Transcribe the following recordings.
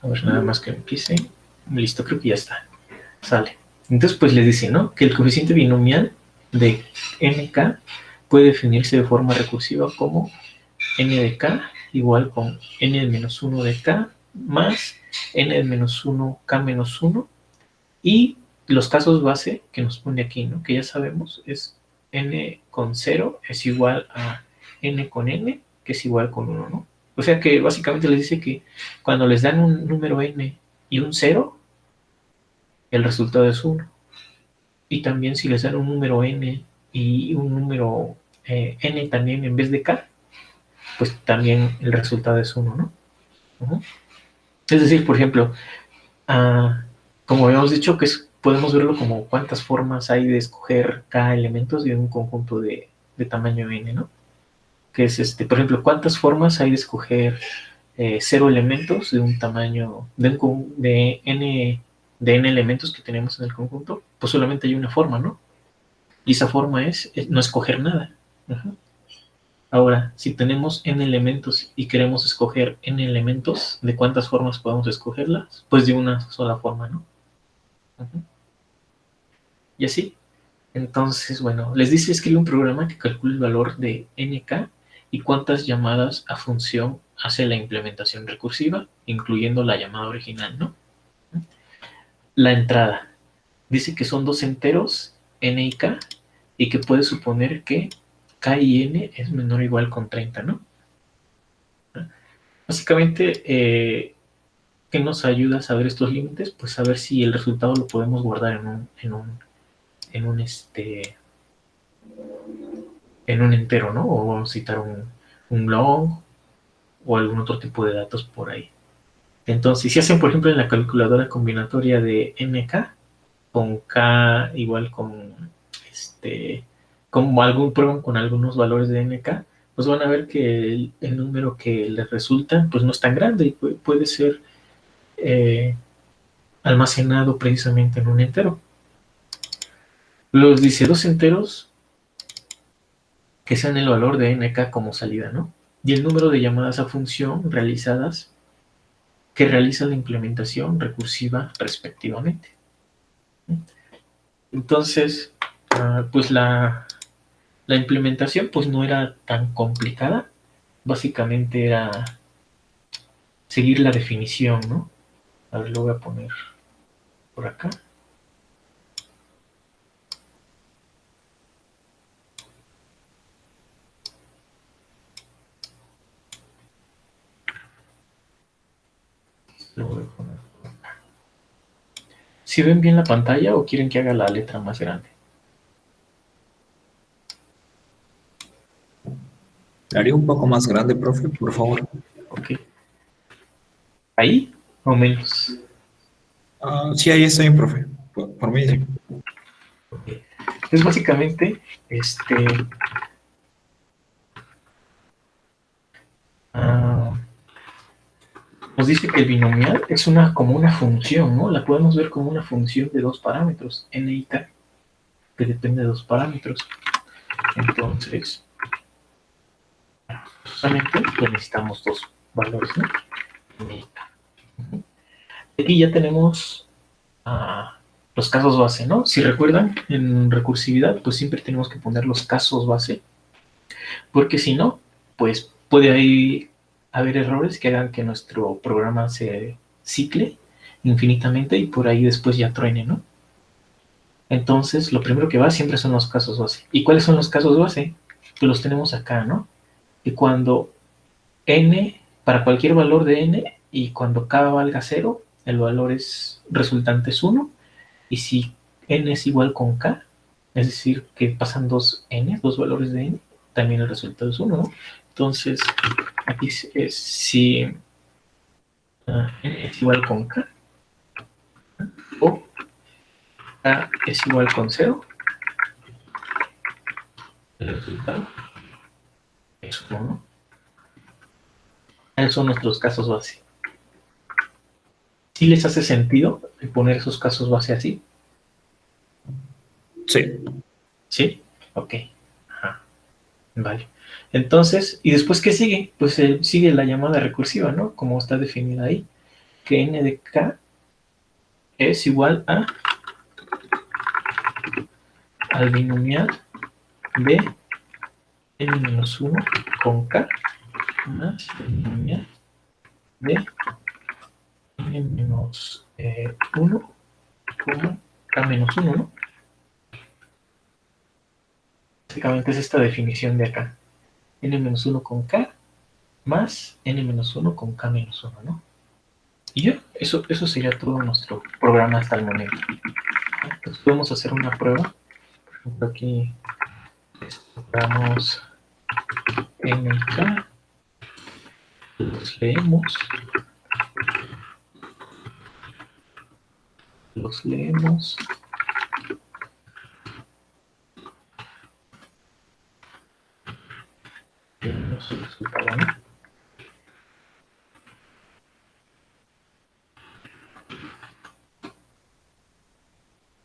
A ver, nada más que empiece. Listo, creo que ya está. Sale. Entonces, pues les dice, ¿no? Que el coeficiente binomial de nk puede definirse de forma recursiva como n de k igual con n de menos 1 de k más n de menos 1 k menos 1 y los casos base que nos pone aquí, ¿no? Que ya sabemos es n con 0 es igual a n con n, que es igual con 1, ¿no? O sea que básicamente les dice que cuando les dan un número n y un 0, el resultado es 1. Y también si les dan un número n y un número n también en vez de k, pues también el resultado es 1, ¿no? Uh-huh. Es decir, por ejemplo, como habíamos dicho, que podemos verlo como cuántas formas hay de escoger k elementos de un conjunto de tamaño n, ¿no? Que es, por ejemplo, cuántas formas hay de escoger 0 elementos de un tamaño, de n elementos que tenemos en el conjunto, pues solamente hay una forma, ¿no? Y esa forma es no escoger nada. Uh-huh. Ahora, si tenemos n elementos y queremos escoger n elementos, ¿de cuántas formas podemos escogerlas? Pues de una sola forma, ¿no? Uh-huh. Y así. Entonces, bueno, les dice escribe un programa que calcule el valor de nk y cuántas llamadas a función hace la implementación recursiva, incluyendo la llamada original, ¿no? La entrada. Dice que son dos enteros, n y k, y que puede suponer que k y n es menor o igual con 30, ¿no? Básicamente, ¿qué nos ayuda a saber estos límites? Pues saber si el resultado lo podemos guardar en un entero, ¿no? O vamos a citar un long o algún otro tipo de datos por ahí. Entonces, si hacen, por ejemplo, en la calculadora combinatoria de nk, con k igual con prueban con algunos valores de nk, pues van a ver que el número que les resulta pues no es tan grande y puede ser almacenado precisamente en un entero. Los dice dos enteros que sean el valor de nk como salida, ¿no? Y el número de llamadas a función realizadas que realiza la implementación recursiva respectivamente. Entonces, pues la implementación pues no era tan complicada, básicamente era seguir la definición, ¿no? A ver, lo voy a poner por acá. Lo voy a poner por acá. ¿Si ven bien la pantalla o quieren que haga la letra más grande? ¿Le haría un poco más grande, profe, por favor? Ok. ¿Ahí o menos? Sí, ahí está bien, profe. Por mí, sí. Okay. Entonces, básicamente, nos dice que el binomial es como una función, ¿no? La podemos ver como una función de dos parámetros, n y k, que depende de dos parámetros. Entonces, justamente pues necesitamos dos valores, ¿no? N y k. Aquí ya tenemos los casos base, ¿no? Si recuerdan, en recursividad, pues siempre tenemos que poner los casos base, porque si no, pues puede ahí haber errores que hagan que nuestro programa se cicle infinitamente y por ahí después ya truene, ¿no? Entonces, lo primero que va siempre son los casos base. ¿Y cuáles son los casos base? Pues los tenemos acá, ¿no? Que cuando n, para cualquier valor de n, y cuando k valga 0, el valor resultante es 1, y si n es igual con k, es decir, que pasan dos valores de n, también el resultado es 1, ¿no? Entonces, aquí si n es igual con k, o k es igual con 0, el resultado es 1, ¿no? Esos son nuestros casos base. ¿Sí les hace sentido poner esos casos base así? Sí. ¿Sí? Ok. Ajá. Vale. Entonces, ¿y después qué sigue? Pues sigue la llamada recursiva, ¿no? Como está definida ahí. que n de k es igual al binomial de n-1 con k más el binomial de n-1 con k-1, ¿no? Básicamente es esta definición de acá. n-1 con k más n-1 con k-1, ¿no? Y ya, eso sería todo nuestro programa hasta el momento. Entonces podemos hacer una prueba. Por ejemplo, aquí damos n y k, los leemos, tenemos el resultado, ¿no?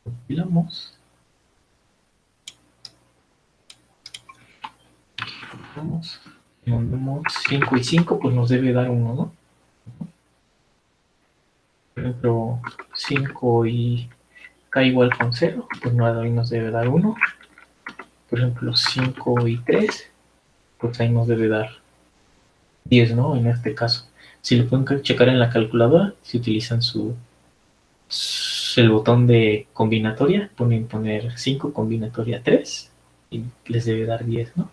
Compilamos, mandamos 5 y 5, pues nos debe dar 1, ¿no? Por ejemplo, 5 y k igual con 0, pues ahí nos debe dar 1. Por ejemplo, 5 y 3, pues ahí nos debe dar 10, ¿no? En este caso. Si lo pueden checar en la calculadora, si utilizan el botón de combinatoria, pueden poner 5 combinatoria 3 y les debe dar 10, ¿no?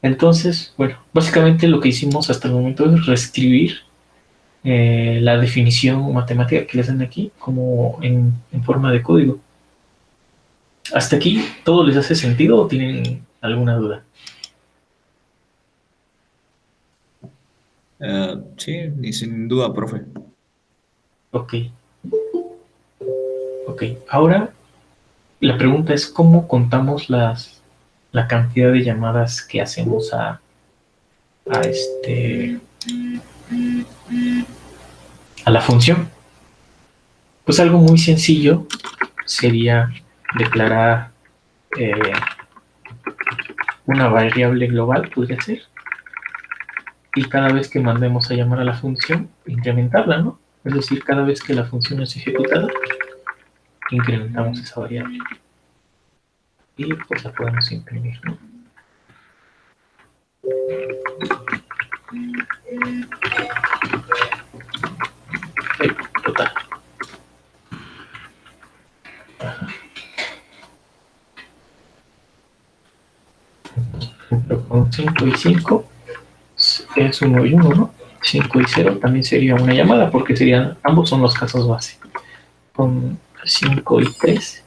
Entonces, bueno, básicamente lo que hicimos hasta el momento es reescribir la definición matemática que les dan aquí como en forma de código. ¿Hasta aquí todo les hace sentido o tienen alguna duda? Sí, y sin duda, profe. Ok. Ok, ahora la pregunta es ¿cómo contamos la cantidad de llamadas que hacemos a la función? Pues algo muy sencillo sería declarar una variable global, podría ser, y cada vez que mandemos a llamar a la función, incrementarla, ¿no? Es decir, cada vez que la función es ejecutada, incrementamos esa variable. Y pues la podemos imprimir, ¿no? Total. Ajá. Con 5 y 5 es 1 y 1, ¿no? 5 y 0 también sería una llamada porque ambos son los casos base. Con 5 y 3,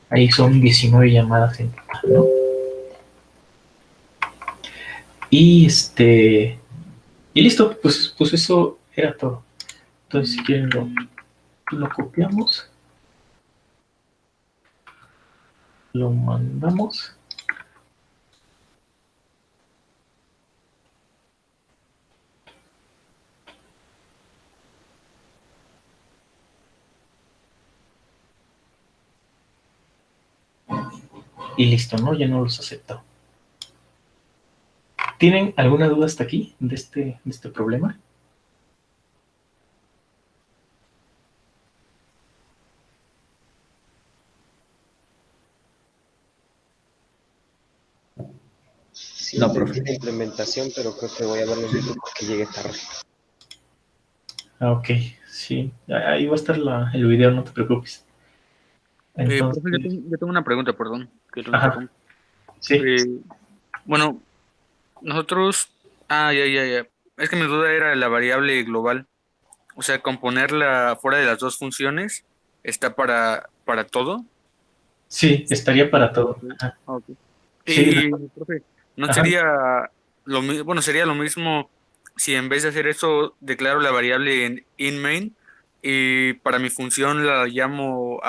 ahí son 19 llamadas en total, ¿no? Y y listo, pues eso era todo. Entonces, si quieren, lo copiamos, lo mandamos. Y listo, ¿no? Ya no los aceptó. ¿Tienen alguna duda hasta aquí de este problema? Sí, No, entendí profe. la implementación, pero creo que voy a verlo en YouTube porque llegué tarde. Ah, ok, sí. Ahí va a estar el video, no te preocupes. Profe, Entonces, yo tengo una pregunta, perdón, que lo ajá, interrumpa. sí. Eh, bueno, nosotros, ya. Es que mi duda era la variable global. O sea, componerla fuera de las dos funciones está para todo. Sí, estaría para Ok, todo. Ajá. ok. Sí, Profe, ¿no ajá. sería lo mismo? Bueno, sería lo mismo si en vez de hacer eso declaro la variable en in-main y para mi función la llamo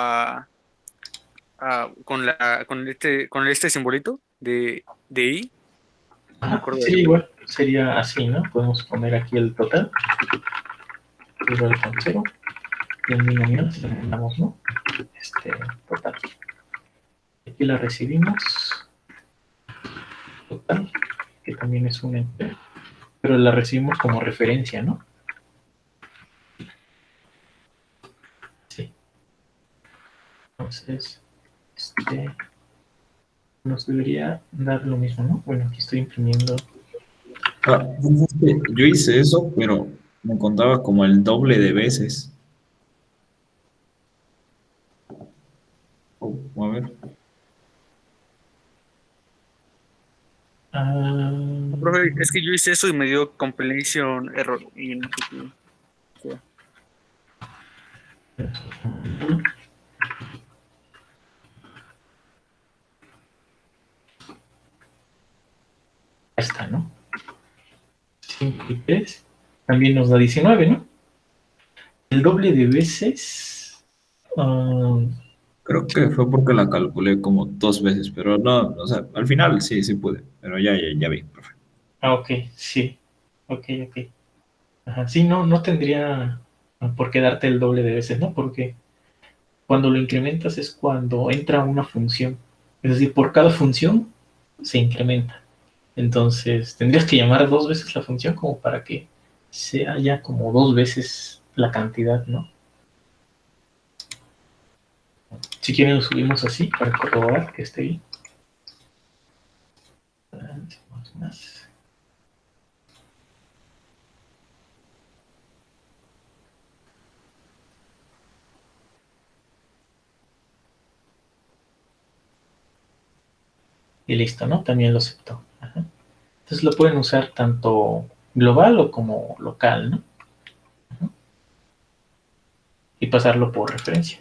con este simbolito de i. No me Ajá, acuerdo sí, del. igual sería así, ¿no? Podemos poner aquí el total, igual con 0, y en binomial se lo mandamos, ¿no? Total. Aquí la recibimos, total, que también es un enter, pero la recibimos como referencia, ¿no? Entonces, nos debería dar lo mismo, ¿no? Bueno, aquí estoy imprimiendo. Yo hice eso, pero me contaba como el doble de veces. A ver. Profe, es que yo hice eso y me dio compilation error. Y no sé qué. Ahí está, ¿no? 5 y 3. También nos da 19, ¿no? El doble de veces. Creo que fue porque la calculé como 2 veces, pero no, o sea, al final sí, sí pude, pero ya vi, profe. Ok, sí. Ok. Ajá, sí, no tendría por qué darte el doble de veces, ¿no? Porque cuando lo incrementas es cuando entra una función. Es decir, por cada función se incrementa. Entonces, tendrías que llamar 2 veces la función como para que sea ya como 2 veces la cantidad, ¿no? Si quieren lo subimos así para corroborar que esté bien. Más. Y listo, ¿no? También lo aceptó. Ajá. Entonces lo pueden usar tanto global o como local, ¿no? Ajá. Y pasarlo por referencia.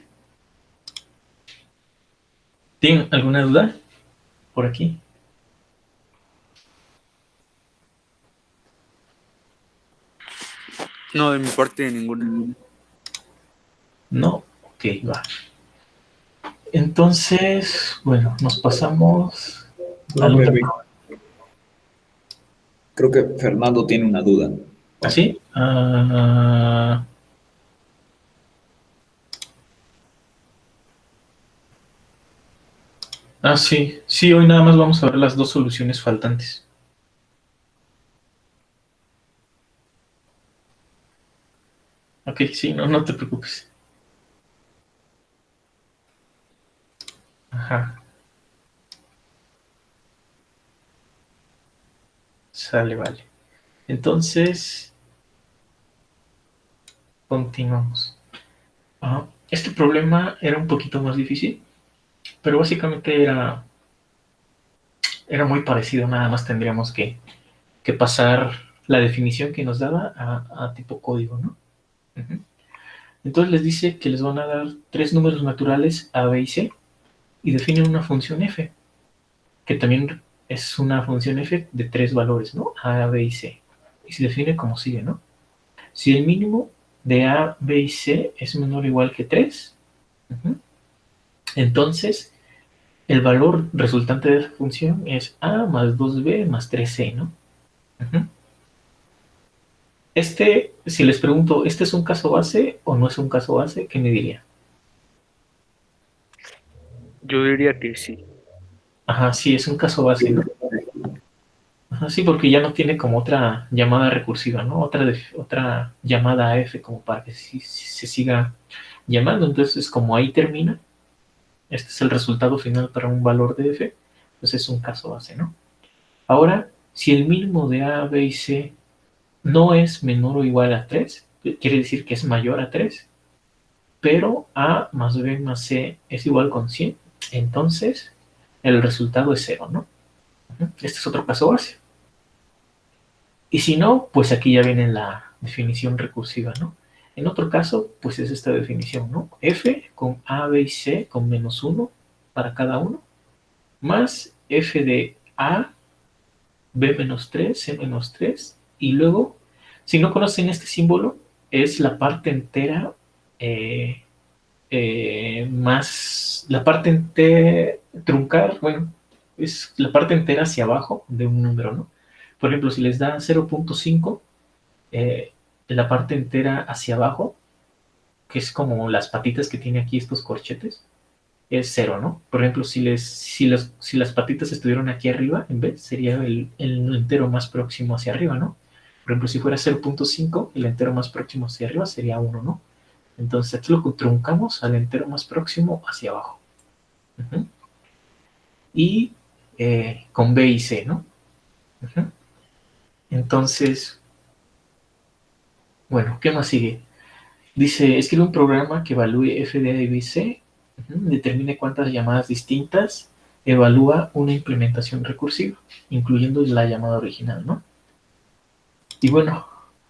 ¿Tienen alguna duda por aquí? No, de mi parte ninguna. No. Ok, va. Entonces, bueno, nos pasamos al Profe, otro. creo que Fernando tiene una duda. ¿Así? Sí. Sí, hoy nada más vamos a ver las dos soluciones faltantes. Ok, sí, no te preocupes. Ajá. Sale, vale. Entonces, continuamos. Este problema era un poquito más difícil, pero básicamente era muy parecido, nada más tendríamos que pasar la definición que nos daba a tipo código, ¿no? Ujú. Entonces les dice que les van a dar tres números naturales A, B y C y definen una función f, que también es una función f de tres valores, ¿no? A, B y C. Y se define como sigue, ¿no? Si el mínimo de A, B y C es menor o igual que 3, entonces el valor resultante de esa función es A más 2B más 3C, ¿no? Si les pregunto, ¿este es un caso base o no es un caso base? ¿Qué me diría? Yo diría que sí. Ajá, sí, es un caso base, ¿no? Ajá, sí, porque ya no tiene como otra llamada recursiva, ¿no? Otra llamada a f como para que se siga llamando. Entonces, como ahí termina, este es el resultado final para un valor de f, pues es un caso base, ¿no? Ahora, si el mínimo de a, b y c no es menor o igual a 3, quiere decir que es mayor a 3, pero a más b más c es igual con 100, entonces el resultado es 0, ¿no? Este es otro caso base. Y si no, pues aquí ya viene la definición recursiva, ¿no? En otro caso, pues es esta definición, ¿no? F con A, B y C con menos 1 para cada uno, más F de A, B menos 3, C menos 3, y luego, si no conocen este símbolo, es la parte entera eh, más, la parte entera, truncar, bueno, es la parte entera hacia abajo de un número, ¿no? Por ejemplo, si les da 0.5, la parte entera hacia abajo, que es como las patitas que tiene aquí estos corchetes, es 0, ¿no? Por ejemplo, si las patitas estuvieran aquí arriba, en vez, sería el entero más próximo hacia arriba, ¿no? Por ejemplo, si fuera 0.5, el entero más próximo hacia arriba sería 1, ¿no? Entonces aquí lo truncamos al entero más próximo hacia abajo. Ujú. Y con B y C, ¿no? Ujú. Entonces, bueno, ¿qué más sigue? Dice, escribe un programa que evalúe f de A y B, C, determine cuántas llamadas distintas evalúa una implementación recursiva, incluyendo la llamada original, ¿no? Y bueno,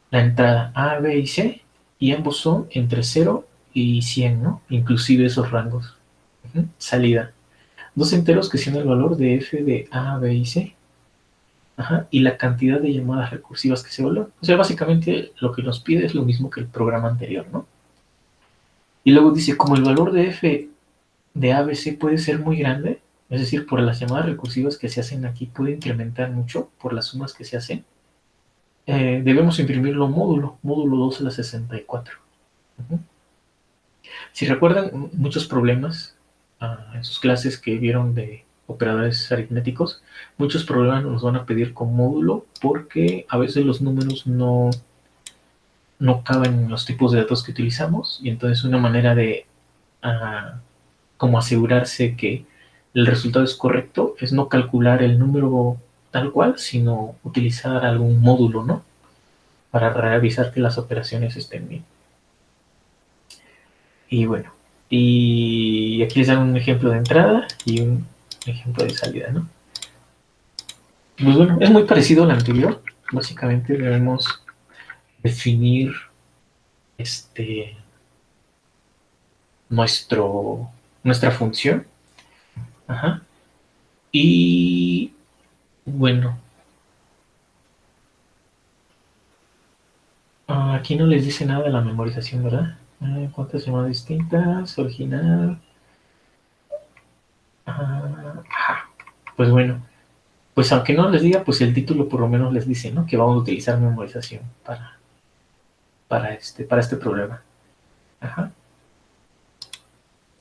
la entrada A, B y C, y ambos son entre 0 y 100, ¿no? Inclusive esos rangos. Salida. Dos enteros que sean el valor de f de A, B y C. Ajá, y la cantidad de llamadas recursivas que se evalúan. O sea, básicamente lo que nos pide es lo mismo que el programa anterior, ¿no? Y luego dice, como el valor de f de ABC puede ser muy grande, es decir, por las llamadas recursivas que se hacen aquí puede incrementar mucho por las sumas que se hacen, debemos imprimirlo módulo 2 a la 64. Uh-huh. Si recuerdan muchos problemas en sus clases que vieron de operadores aritméticos, muchos problemas nos van a pedir con módulo porque a veces los números no caben en los tipos de datos que utilizamos, y entonces una manera de como asegurarse que el resultado es correcto es no calcular el número tal cual, sino utilizar algún módulo, ¿no? Para revisar que las operaciones estén bien. Y bueno, y aquí les dan un ejemplo de entrada y un ejemplo de salida, ¿no? Pues bueno, es muy parecido al anterior. Básicamente debemos definir este nuestra función. Ajá. Y bueno, aquí no les dice nada de la memorización, ¿verdad? ¿Cuántas llamadas distintas? Original. Ajá. Pues bueno, pues aunque no les diga, pues el título por lo menos les dice, ¿no? Que vamos a utilizar memorización para este problema. Ajá.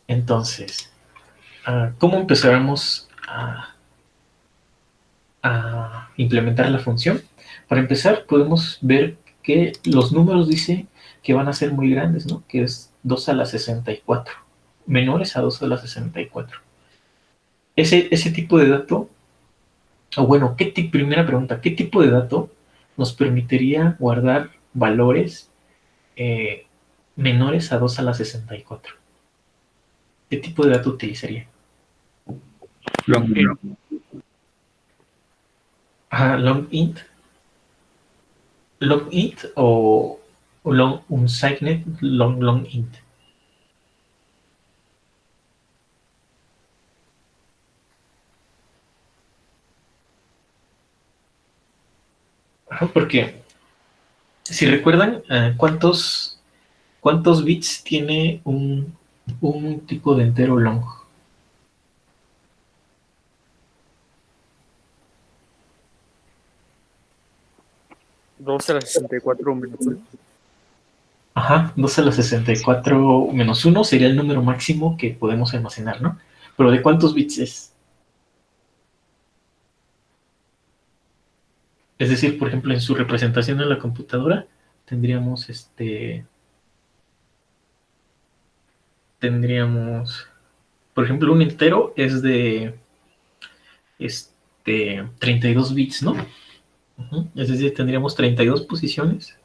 Entonces, ¿cómo empezaremos a implementar la función? Para empezar, podemos ver que los números dice que van a ser muy grandes, ¿no? Que es 2 a la 64, menores a 2 a la 64. Ese tipo de dato, o bueno, primera pregunta, ¿qué tipo de dato nos permitiría guardar valores eh, menores a 2 a la 64? ¿Qué tipo de dato utilizaría? Long int. Long int. Long int o un signet long int. Porque si recuerdan, ¿cuántos bits tiene un tipo de entero long? 2 a la 64 menos 1. Ajá, 2 a la 64 menos 1 sería el número máximo que podemos almacenar, ¿no? Pero ¿de cuántos bits es? Es decir, por ejemplo, en su representación en la computadora tendríamos por ejemplo, un entero es de 32 bits, ¿no? Es decir, tendríamos 32 posiciones.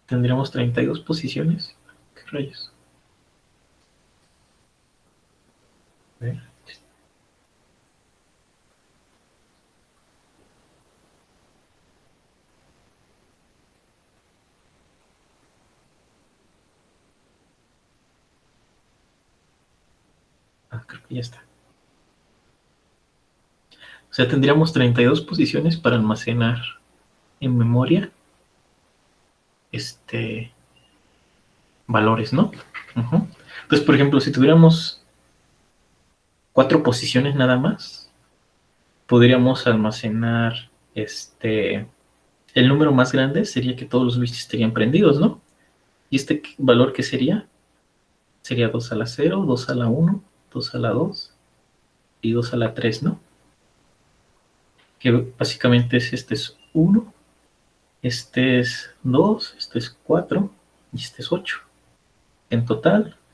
Tendríamos 32 posiciones. ¿Qué rayos? A ver. Creo que ya está. O sea, tendríamos 32 posiciones para almacenar en memoria valores, ¿no? Entonces, por ejemplo, si tuviéramos 4 posiciones nada más, podríamos almacenar el número más grande sería que todos los bits estarían prendidos, ¿no? ¿Y este valor qué sería? Sería 2 a la 0, 2 a la 1, 2 a la 2 y 2 a la 3, ¿no? Que básicamente es 1, este es 2, este es 4 y este es 8. En total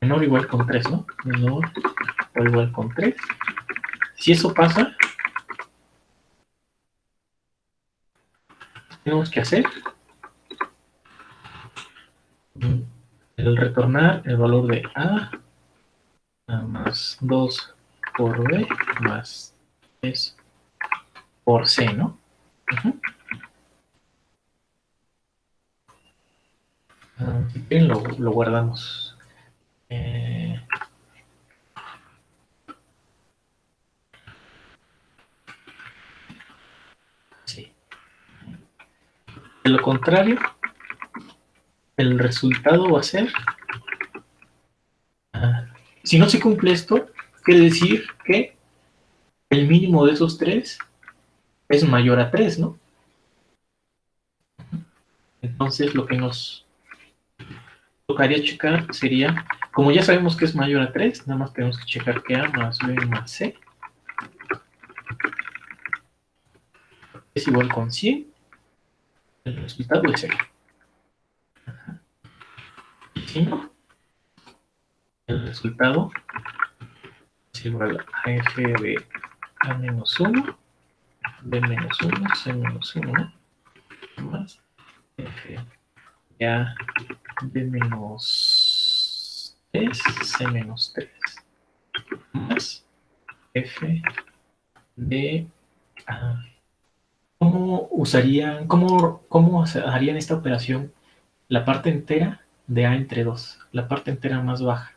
menor o igual con 3, ¿no? Menor o igual con 3. Si eso pasa, tenemos que hacer el retornar el valor de A más 2 por B más 3 por C, ¿no? Ujú. Si quieren lo guardamos. Sí. De lo contrario, el resultado va a ser, si no se cumple esto, quiere decir que el mínimo de esos 3 es mayor a 3, ¿no? Entonces lo que nos tocaría checar sería, como ya sabemos que es mayor a 3, nada más tenemos que checar que A más B más C es igual con 100. El resultado es 0. Si no, el resultado es igual a F de A menos 1, B menos 1, C menos 1, ¿no? Más F de A, B menos 3, C menos 3, más F de A. ¿Cómo harían esta operación la parte entera de A entre 2? La parte entera más baja.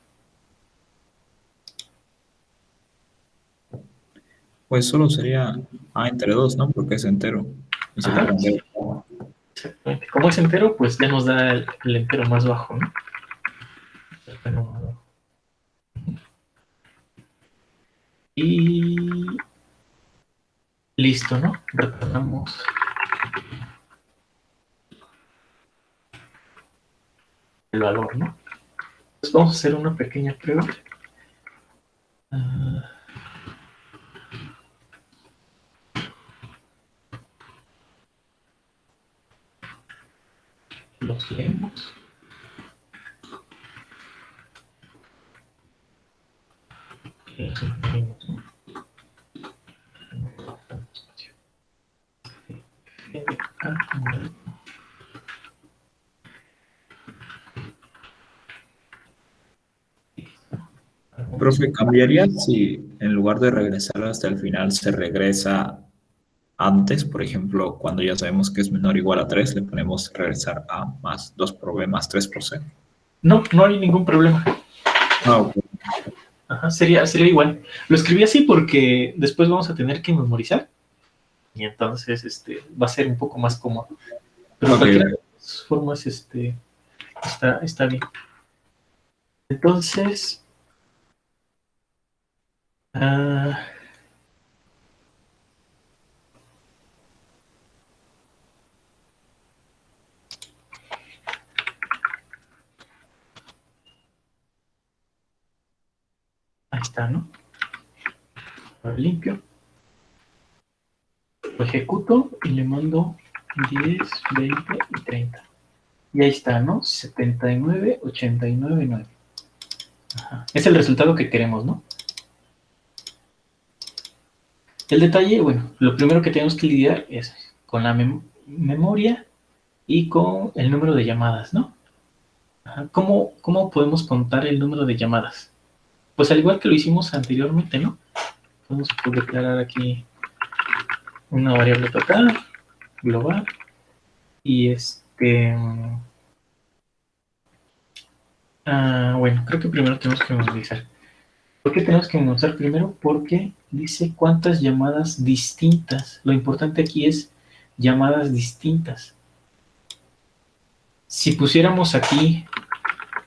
Pues solo sería A entre 2, ¿no? Porque es entero. Y se Ajá, puede cambiar. exactamente. Como es entero, pues ya nos da el entero más bajo, ¿no? Bueno, y listo, ¿no? Retornamos el valor, ¿no? Pues vamos a hacer una pequeña prueba. Los leemos. Y los imprimimos, ¿no? Profe, ¿cambiaría si en lugar de regresar hasta el final se regresa antes? Por ejemplo, cuando ya sabemos que es menor o igual a 3, le ponemos regresar a más 2 por B más 3 por C. No, no hay ningún problema. Ah, ok. Ajá, sería igual. Lo escribí así porque después vamos a tener que memorizar y entonces va a ser un poco más cómodo. Pero de Ok. cualquier formas está bien. Entonces, ahí está, ¿no? Lo limpio. Lo ejecuto y le mando 10, 20 y 30. Y ahí está, ¿no? 79, 89, 9. Ajá. Es el resultado que queremos, ¿no? El detalle, bueno, lo primero que tenemos que lidiar es con la memoria y con el número de llamadas, ¿no? Ajá. ¿Cómo podemos contar el número de llamadas? Pues al igual que lo hicimos anteriormente, ¿no? Podemos declarar aquí una variable total, global, y bueno, creo que primero tenemos que memorizar. ¿Por qué tenemos que memorizar primero? Porque dice cuántas llamadas distintas. Lo importante aquí es llamadas distintas. Si pusiéramos aquí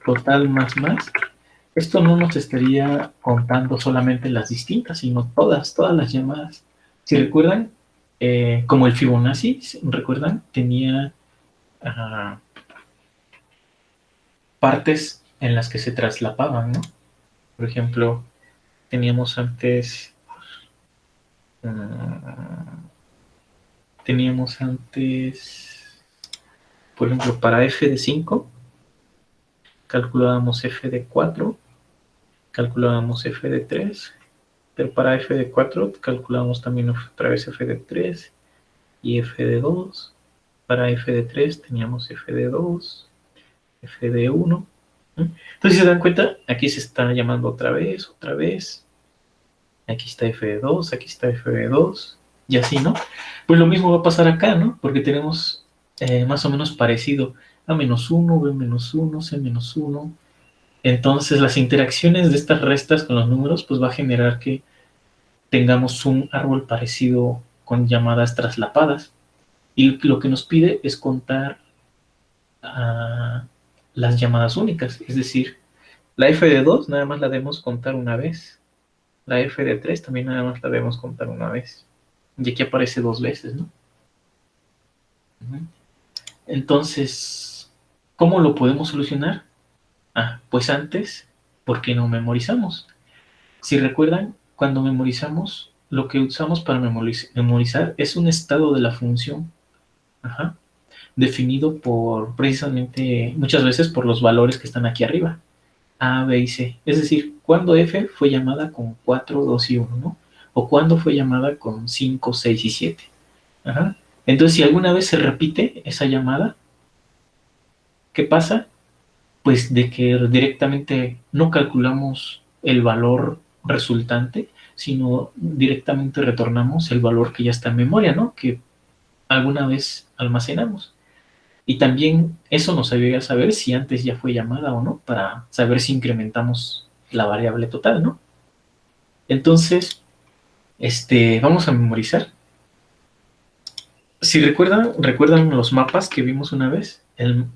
total más, esto no nos estaría contando solamente las distintas, sino todas las llamadas. Si recuerdan, como el Fibonacci, ¿recuerdan? Tenía partes en las que se traslapaban, ¿no? Por ejemplo, teníamos antes, por ejemplo, para f de 5, calculábamos f de 4 calculábamos f de 3, pero para f de 4 calculábamos también otra vez f de 3 y f de 2. Para f de 3 teníamos f de 2, f de 1. Entonces, si se dan cuenta, aquí se está llamando otra vez. Aquí está f de 2, aquí está f de 2, y así, ¿no? Pues lo mismo va a pasar acá, ¿no? Porque tenemos más o menos parecido a menos 1, b menos 1, c menos 1. Entonces, las interacciones de estas restas con los números, pues va a generar que tengamos un árbol parecido con llamadas traslapadas. Y lo que nos pide es contar las llamadas únicas. Es decir, la f de 2 nada más la debemos contar una vez. La f de 3 también nada más la debemos contar una vez. Y aquí aparece 2 veces, ¿no? Entonces, ¿cómo lo podemos solucionar? Pues antes, ¿por qué no memorizamos? Si recuerdan, cuando memorizamos, lo que usamos para memorizar es un estado de la función, definido por, precisamente, muchas veces por los valores que están aquí arriba, A, B y C. Es decir, cuando f fue llamada con 4, 2 y 1, ¿no? O cuando fue llamada con 5, 6 y 7. Entonces, si alguna vez se repite esa llamada, ¿qué pasa? Pues de que directamente no calculamos el valor resultante, sino directamente retornamos el valor que ya está en memoria, ¿no? Que alguna vez almacenamos. Y también eso nos ayuda a saber si antes ya fue llamada o no, para saber si incrementamos la variable total, ¿no? Entonces, vamos a memorizar. Si recuerdan los mapas que vimos una vez,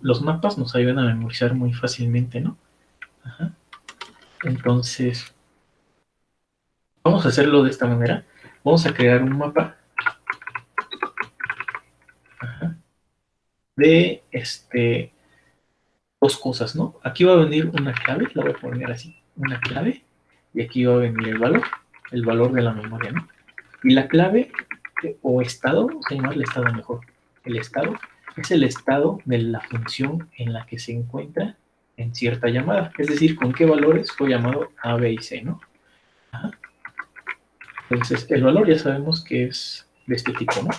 los mapas nos ayudan a memorizar muy fácilmente, ¿no? Entonces, vamos a hacerlo de esta manera. Vamos a crear un mapa de dos cosas, ¿no? Aquí va a venir una clave, la voy a poner así, una clave, y aquí va a venir el valor de la memoria, ¿no? Y la clave o estado, vamos a llamarle estado mejor. El estado es el estado de la función en la que se encuentra en cierta llamada, es decir, con qué valores fue llamado A, B y C, ¿no? Entonces, el valor ya sabemos que es de este tipo, ¿no?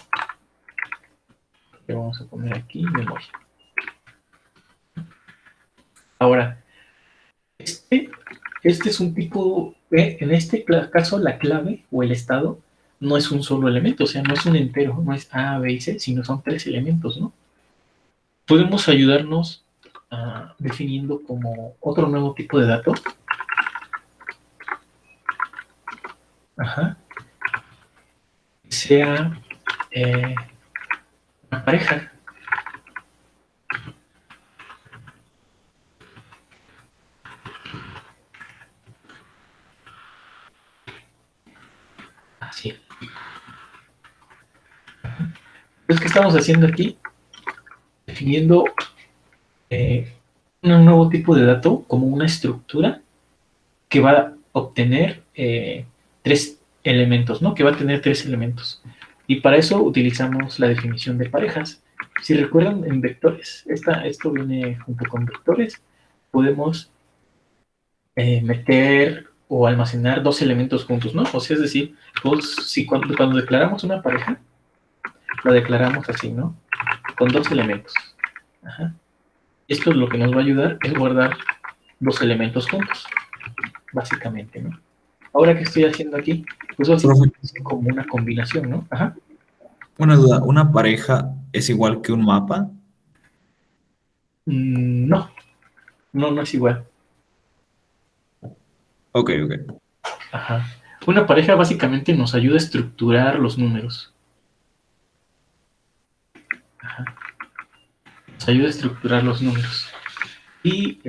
Le vamos a poner aquí memoria. Ahora, este es un tipo, en este caso la clave o el estado no es un solo elemento, o sea, no es un entero, no es A, B y C, sino son 3 elementos, ¿no? Podemos ayudarnos definiendo como otro nuevo tipo de dato. Que sea una pareja. Así. Entonces, ¿qué estamos haciendo aquí? Definiendo un nuevo tipo de dato como una estructura que va a obtener 3 elementos, ¿no? Que va a tener 3 elementos. Y para eso utilizamos la definición de parejas. Si recuerdan, en vectores, esto viene junto con vectores, podemos meter o almacenar 2 elementos juntos, ¿no? O sea, es decir, si cuando declaramos una pareja, la declaramos así, ¿no? Con 2 elementos. Esto es lo que nos va a ayudar, es guardar 2 elementos juntos, básicamente, ¿no? Ahora, ¿qué estoy haciendo aquí? Pues básicamente es como una combinación, ¿no? Una duda, ¿una pareja es igual que un mapa? No es igual. Ok. Una pareja básicamente nos ayuda a estructurar los números. Nos ayuda a estructurar los números. Y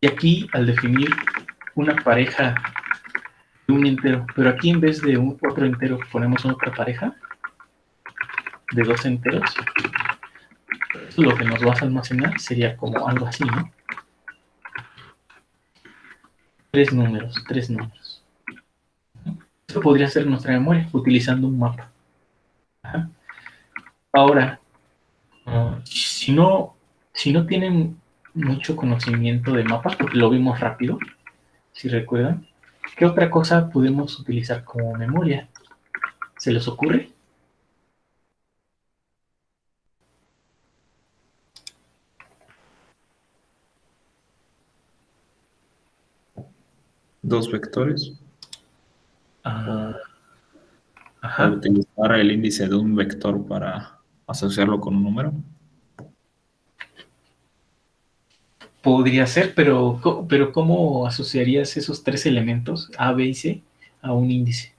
aquí, al definir una pareja de un entero, pero aquí en vez de otro entero ponemos otra pareja de 2 enteros, eso lo que nos va a almacenar sería como algo así, ¿no? 3 números. Esto podría ser nuestra memoria utilizando un mapa. Ahora, si no tienen mucho conocimiento de mapas porque lo vimos rápido, si recuerdan. ¿Qué otra cosa podemos utilizar como memoria? ¿Se les ocurre? Dos vectores. Ah, O ajá. utilizar el índice de un vector para asociarlo con un número. Podría ser, pero ¿cómo asociarías esos tres elementos, A, B y C, a un índice?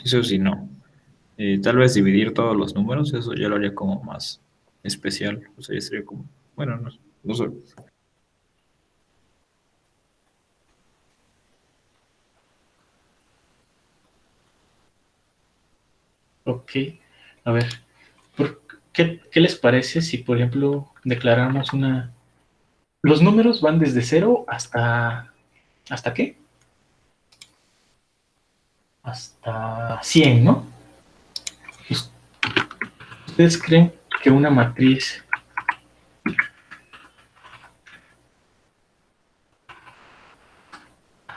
Eso sí, no. Tal vez dividir todos los números, eso yo lo haría como más especial. O sea, ya sería como, bueno, no, no sé. Ok, a ver, ¿qué les parece si, por ejemplo, declaramos una... Los números van desde 0 hasta... ¿Hasta qué? Hasta 100, ¿no? ¿Ustedes creen que una matriz...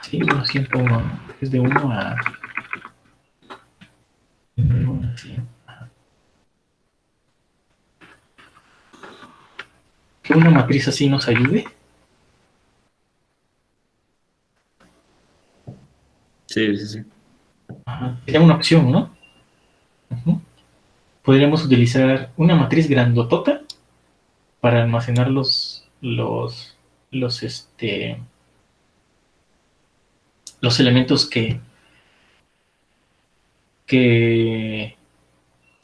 Sí, no, 101, ¿no? Es de 1 a 100. ¿Que una matriz así nos ayude? Sí, sí, sí. Ajá. Sería una opción, ¿no? Ujú. Podríamos utilizar una matriz grandotota para almacenar los elementos que, que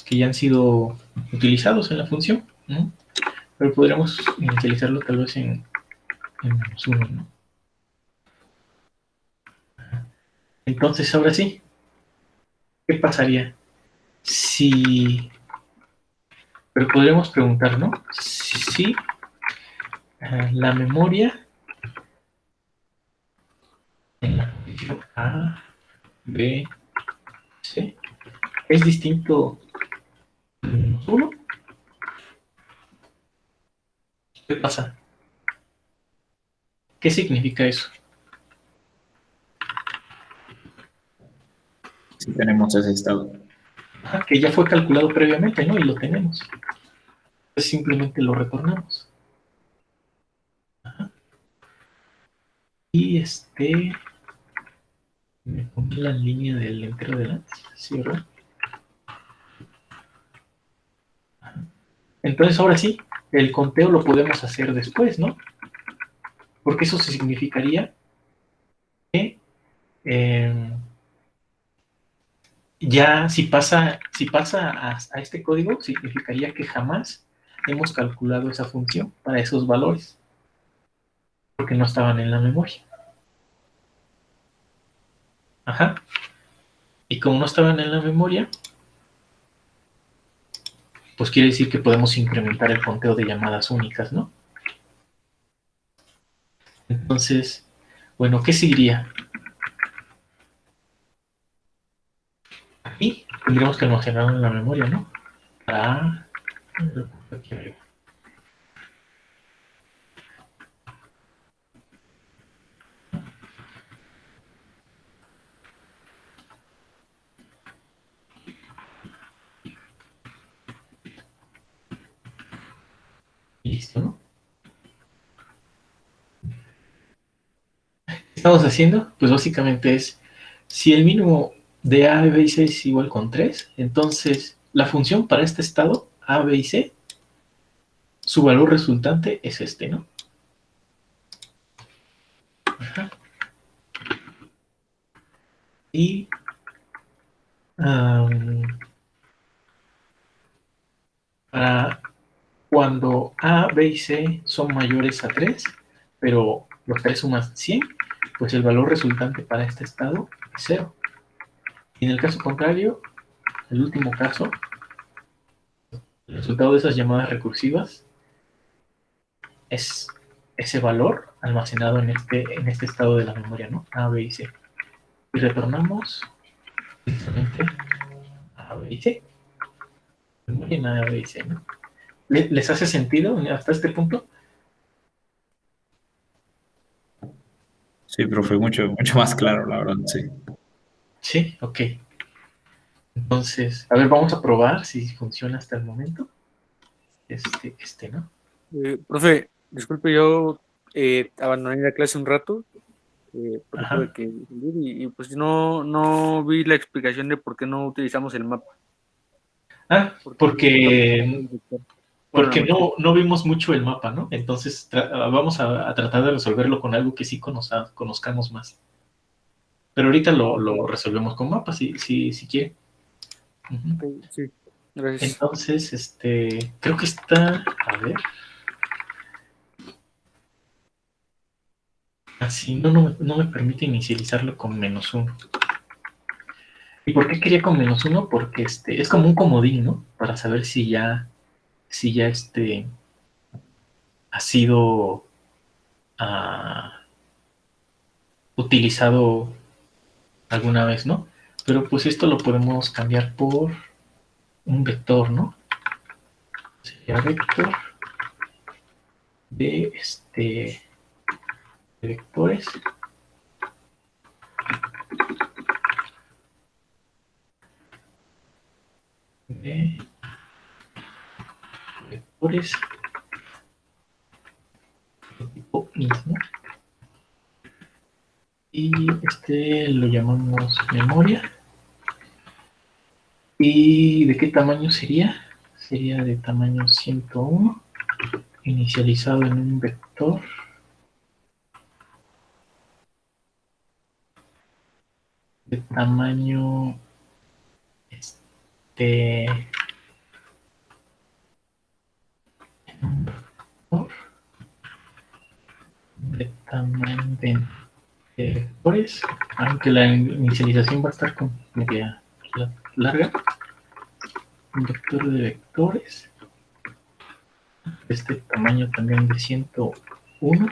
ya han sido utilizados en la función, ¿no? Pero podríamos utilizarlo tal vez en -1, ¿no? Entonces, ahora sí, ¿qué pasaría si... Pero podríamos preguntar, ¿no? Si la memoria en la posición A, B, C es distinto de -1, ¿qué pasa? ¿Qué significa eso? Sí tenemos ese estado. Ajá, que ya fue calculado previamente, ¿no? Y lo tenemos. Entonces simplemente lo retornamos. Ajá. Y me pongo la línea del entero delante, ¿sí, verdad? Ajá. Entonces ahora sí, el conteo lo podemos hacer después, ¿no? Porque eso significaría que eh, ya si pasa a este código, significaría que jamás hemos calculado esa función para esos valores, porque no estaban en la memoria. Ajá. Y como no estaban en la memoria, pues quiere decir que podemos incrementar el conteo de llamadas únicas, ¿no? Entonces, bueno, ¿qué seguiría? Aquí tendríamos que almacenarlo en la memoria, ¿no? Para... Aquí arriba. Listo, ¿no? ¿Qué estamos haciendo? Pues básicamente es, si el mínimo de A, B y C es igual con 3, entonces la función para este estado, A, B y C, su valor resultante es este, ¿no? Ajá. Y para cuando A, B y C son mayores a 3, pero los 3 suman 100, pues el valor resultante para este estado es 0. Y en el caso contrario, el último caso, el resultado de esas llamadas recursivas es ese valor almacenado en este estado de la memoria, ¿no? A, B y C. Y retornamos precisamente A, B y C. Memoria en A, B y C, ¿no? ¿Les hace sentido hasta este punto? Sí, profe, mucho más claro, la verdad, sí. Sí, ok. Entonces, a ver, vamos a probar si funciona hasta el momento. ¿No? Profe, disculpe, yo abandoné la clase un rato porque Ajá. tuve que salir pues no vi la explicación de por qué no utilizamos el mapa. Ah, porque Bueno, la matriz. no vimos mucho el mapa, ¿no? Entonces vamos a tratar de resolverlo con algo que sí conozcamos más. Pero ahorita lo resolvemos con mapa, si quiere. Ujú. Ok, sí, gracias. Entonces, creo que está, a ver. Así no me permite inicializarlo con -1. ¿Y por qué quería con -1? Porque es como un comodín, ¿no? Para saber si ya ha sido utilizado alguna vez, ¿no? Pero pues esto lo podemos cambiar por un vector, ¿no? Sería vector de de vectores de vectores de tipo int, ¿no? Y lo llamamos memoria. ¿Y de qué tamaño sería? Sería de tamaño 101, inicializado en un vector de tamaño de tamaño de vectores, aunque la inicialización va a estar con media larga. Un vector de vectores, tamaño también de 101.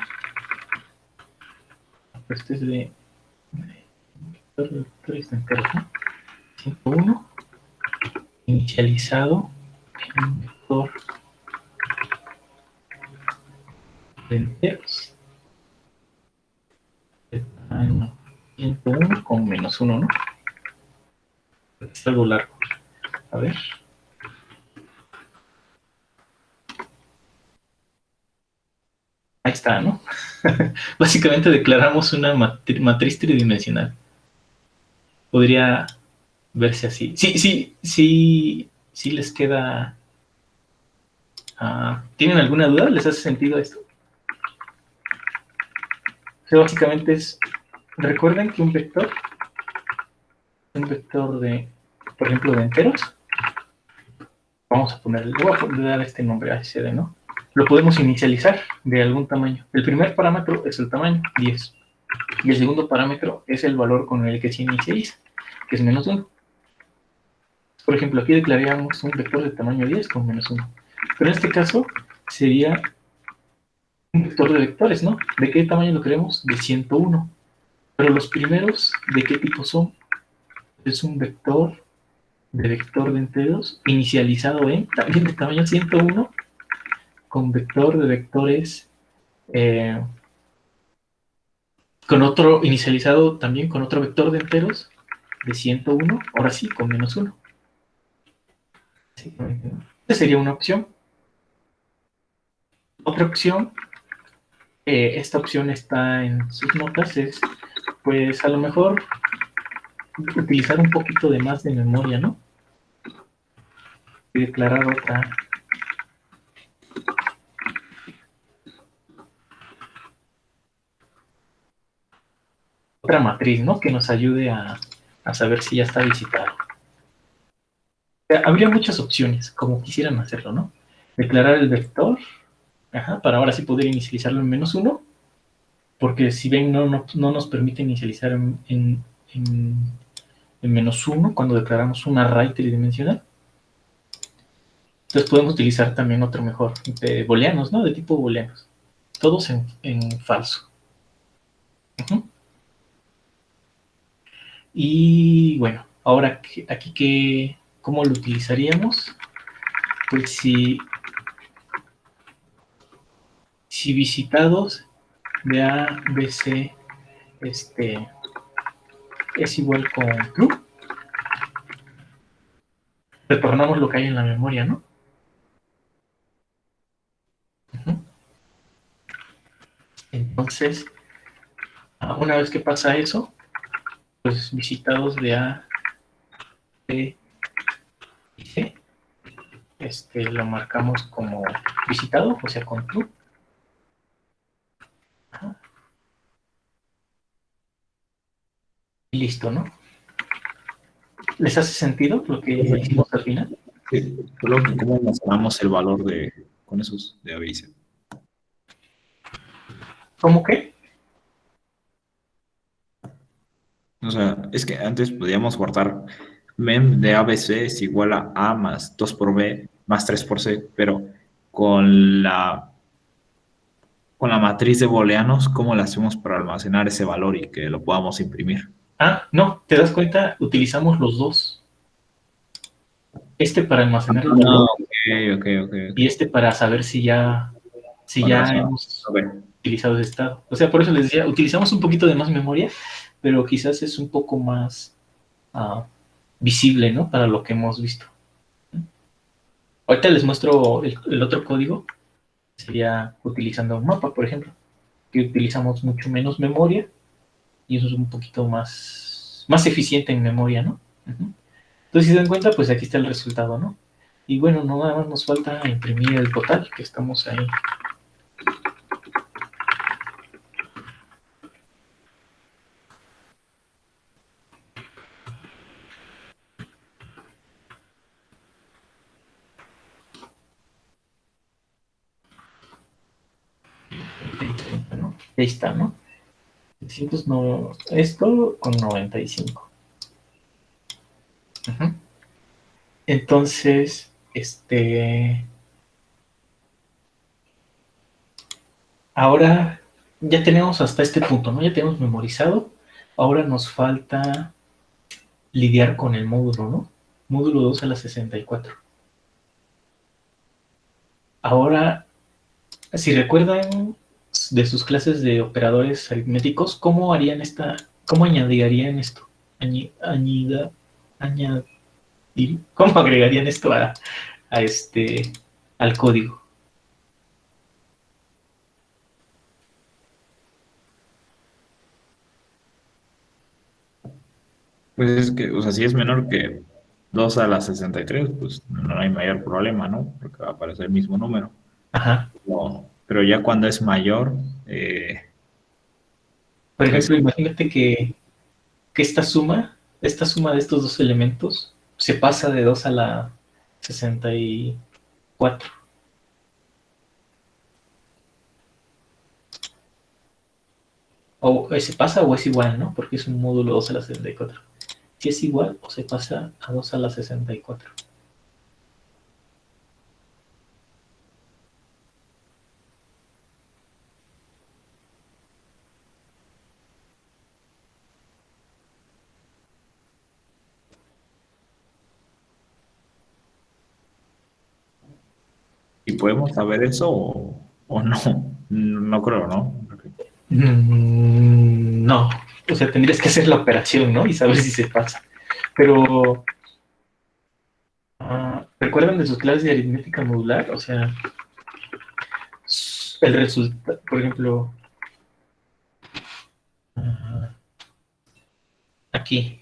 Este es de vector de vectores enteros, ¿no? 101, inicializado en un vector de enteros de tamaño 101 con -1, ¿no? Es algo largo. A ver. Ahí está, ¿no? Básicamente declaramos una matriz tridimensional. Podría verse así. Sí les queda. ¿Tienen alguna duda? ¿Les hace sentido esto? O sea, básicamente recuerden que un vector de, por ejemplo, de enteros, vamos a ponerle, le voy a dar este nombre ACD, ¿no? Lo podemos inicializar de algún tamaño. El primer parámetro es el tamaño, 10. Y el segundo parámetro es el valor con el que se inicializa, que es -1. Por ejemplo, aquí declararíamos un vector de tamaño 10 con -1. Pero en este caso sería un vector de vectores, ¿no? ¿De qué tamaño lo queremos? De 101. Pero los primeros, ¿de qué tipo son? Es un vector de enteros inicializado en, también de tamaño 101, con vector de vectores, con otro inicializado también con otro vector de enteros de 101, ahora sí, con -1. Esa sería una opción. Otra opción, esta opción está en sus notas, es pues a lo mejor utilizar un poquito de más de memoria, ¿no? Y declarar otra matriz, ¿no? Que nos ayude a saber si ya está visitado. O sea, habría muchas opciones, como quisieran hacerlo, ¿no? Declarar el vector, para ahora sí poder inicializarlo en -1, porque si ven, no nos permite inicializar en -1 cuando declaramos un array tridimensional. Entonces podemos utilizar también otro mejor, de booleanos, ¿no? De tipo booleanos. Todos en falso. Y bueno, ahora aquí ¿Cómo lo utilizaríamos? Pues si visitados de A, B, C, es igual con true, retornamos lo que hay en la memoria, ¿no? Ujú. Entonces, una vez que pasa eso, pues visitados de A, B y C, lo marcamos como visitado, o sea, con true. Ajá. Y listo, ¿no? ¿Les hace sentido lo que hicimos al final? Sí, solo que cómo almacenamos el valor con esos de A, B y C. ¿Cómo que? O sea, es que antes podíamos guardar mem de ABC es igual a A más 2 por B más 3 por C, pero con con la matriz de booleanos, ¿cómo le hacemos para almacenar ese valor y que lo podamos imprimir? No, ¿te das cuenta? Utilizamos los dos. Para almacenar el No, valor ok. y para saber si Con ya razón. hemos Ok. utilizado ese estado. O sea, por eso les decía, utilizamos un poquito de más memoria, pero quizás es un poco más visible, ¿no? Para lo que hemos visto. Ahorita les muestro el otro código. Sería utilizando un mapa, por ejemplo, que utilizamos mucho menos memoria y eso es un poquito más eficiente en memoria, ¿no? Ujú. Entonces, si se dan cuenta, pues aquí está el resultado, ¿no? Y bueno, no nada más nos falta imprimir el total, que estamos ahí. ¿No? Ahí está, ¿no? 700 no, esto con 95. Ujú. Entonces, ahora ya tenemos hasta este punto, ¿no? Ya tenemos memorizado. Ahora nos falta lidiar con el módulo, ¿no? Módulo 2 a la 64. Ahora, si recuerdan de sus clases de operadores aritméticos, cómo añadirían esto? Añadir, ¿cómo agregarían esto a al código? Pues es que, o sea, si es menor que 2 a la 63, pues no hay mayor problema, ¿no? Porque va a aparecer el mismo número. Ajá. No, pero ya cuando es mayor, Por pues ejemplo, imagínate que esta suma de estos dos elementos se pasa de 2 a la 64. O se pasa o es igual, ¿no? Porque es un módulo 2 a la 64. Si es igual o se pasa a 2 a la 64. ¿y podemos saber eso o no? No creo, ¿no? No, o sea, tendrías que hacer la operación, ¿no? Y saber si se pasa. Pero, ¿recuerdan de sus clases de aritmética modular? O sea, el resultado, por ejemplo, aquí,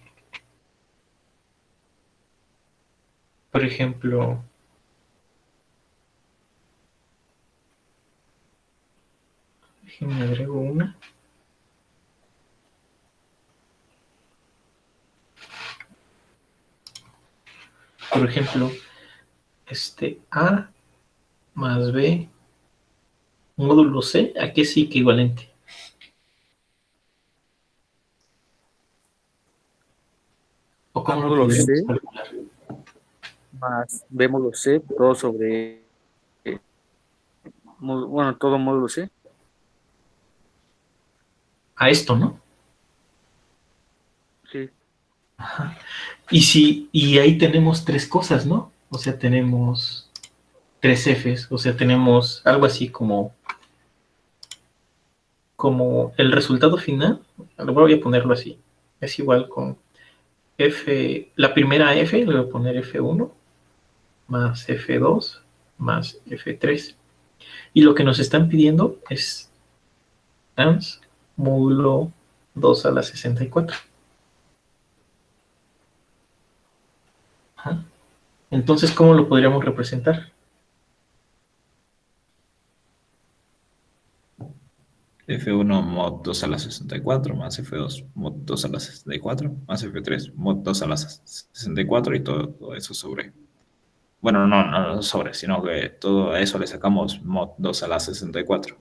por ejemplo, déjenme agrego una. Por ejemplo, A más B módulo C, aquí sí que equivalente. ¿O A cómo lo módulo C podríamos calcular? más B módulo C, todo sobre, bueno, todo módulo C. A esto, ¿no? Sí. Ajá. Y ahí tenemos tres cosas, ¿no? O sea, tenemos tres Fs, o sea, tenemos algo así como el resultado final, lo voy a ponerlo así, es igual con F, la primera F, le voy a poner F1 más F2 más F3. Y lo que nos están pidiendo es trans módulo 2 a la 64. Ajá. Entonces, ¿cómo lo podríamos representar? F1 mod 2 a la 64 más F2 mod 2 a la 64 más F3 mod 2 a la 64 y todo eso sobre. Bueno, no sobre, sino que todo eso le sacamos mod 2 a la 64.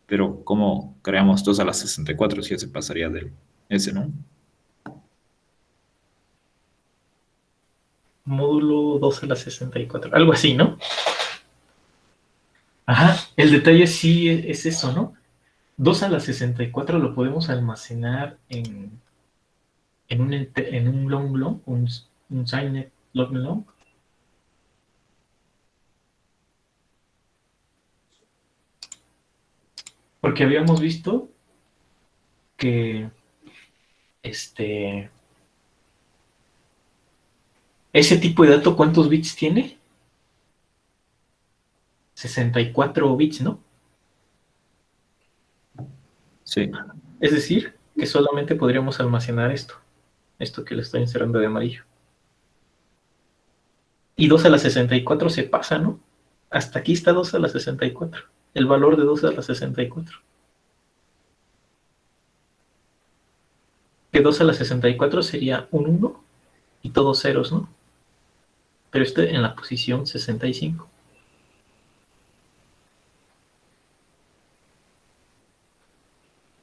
Pero ¿cómo creamos 2 a la 64 si ese pasaría del ese, no? Módulo 2 a la 64, algo así, ¿no? Ajá, el detalle sí es eso, ¿no? 2 a la 64 lo podemos almacenar en un long long, un signet long long. Porque habíamos visto que ese tipo de dato, ¿cuántos bits tiene? 64 bits, ¿no? Sí. Es decir, que solamente podríamos almacenar esto que le estoy encerrando de amarillo. Y 2 a la 64 se pasa, ¿no? Hasta aquí está 2 a la 64. El valor de 2 a la 64. Que 2 a la 64 sería un 1 y todos ceros, ¿no? Pero en la posición 65.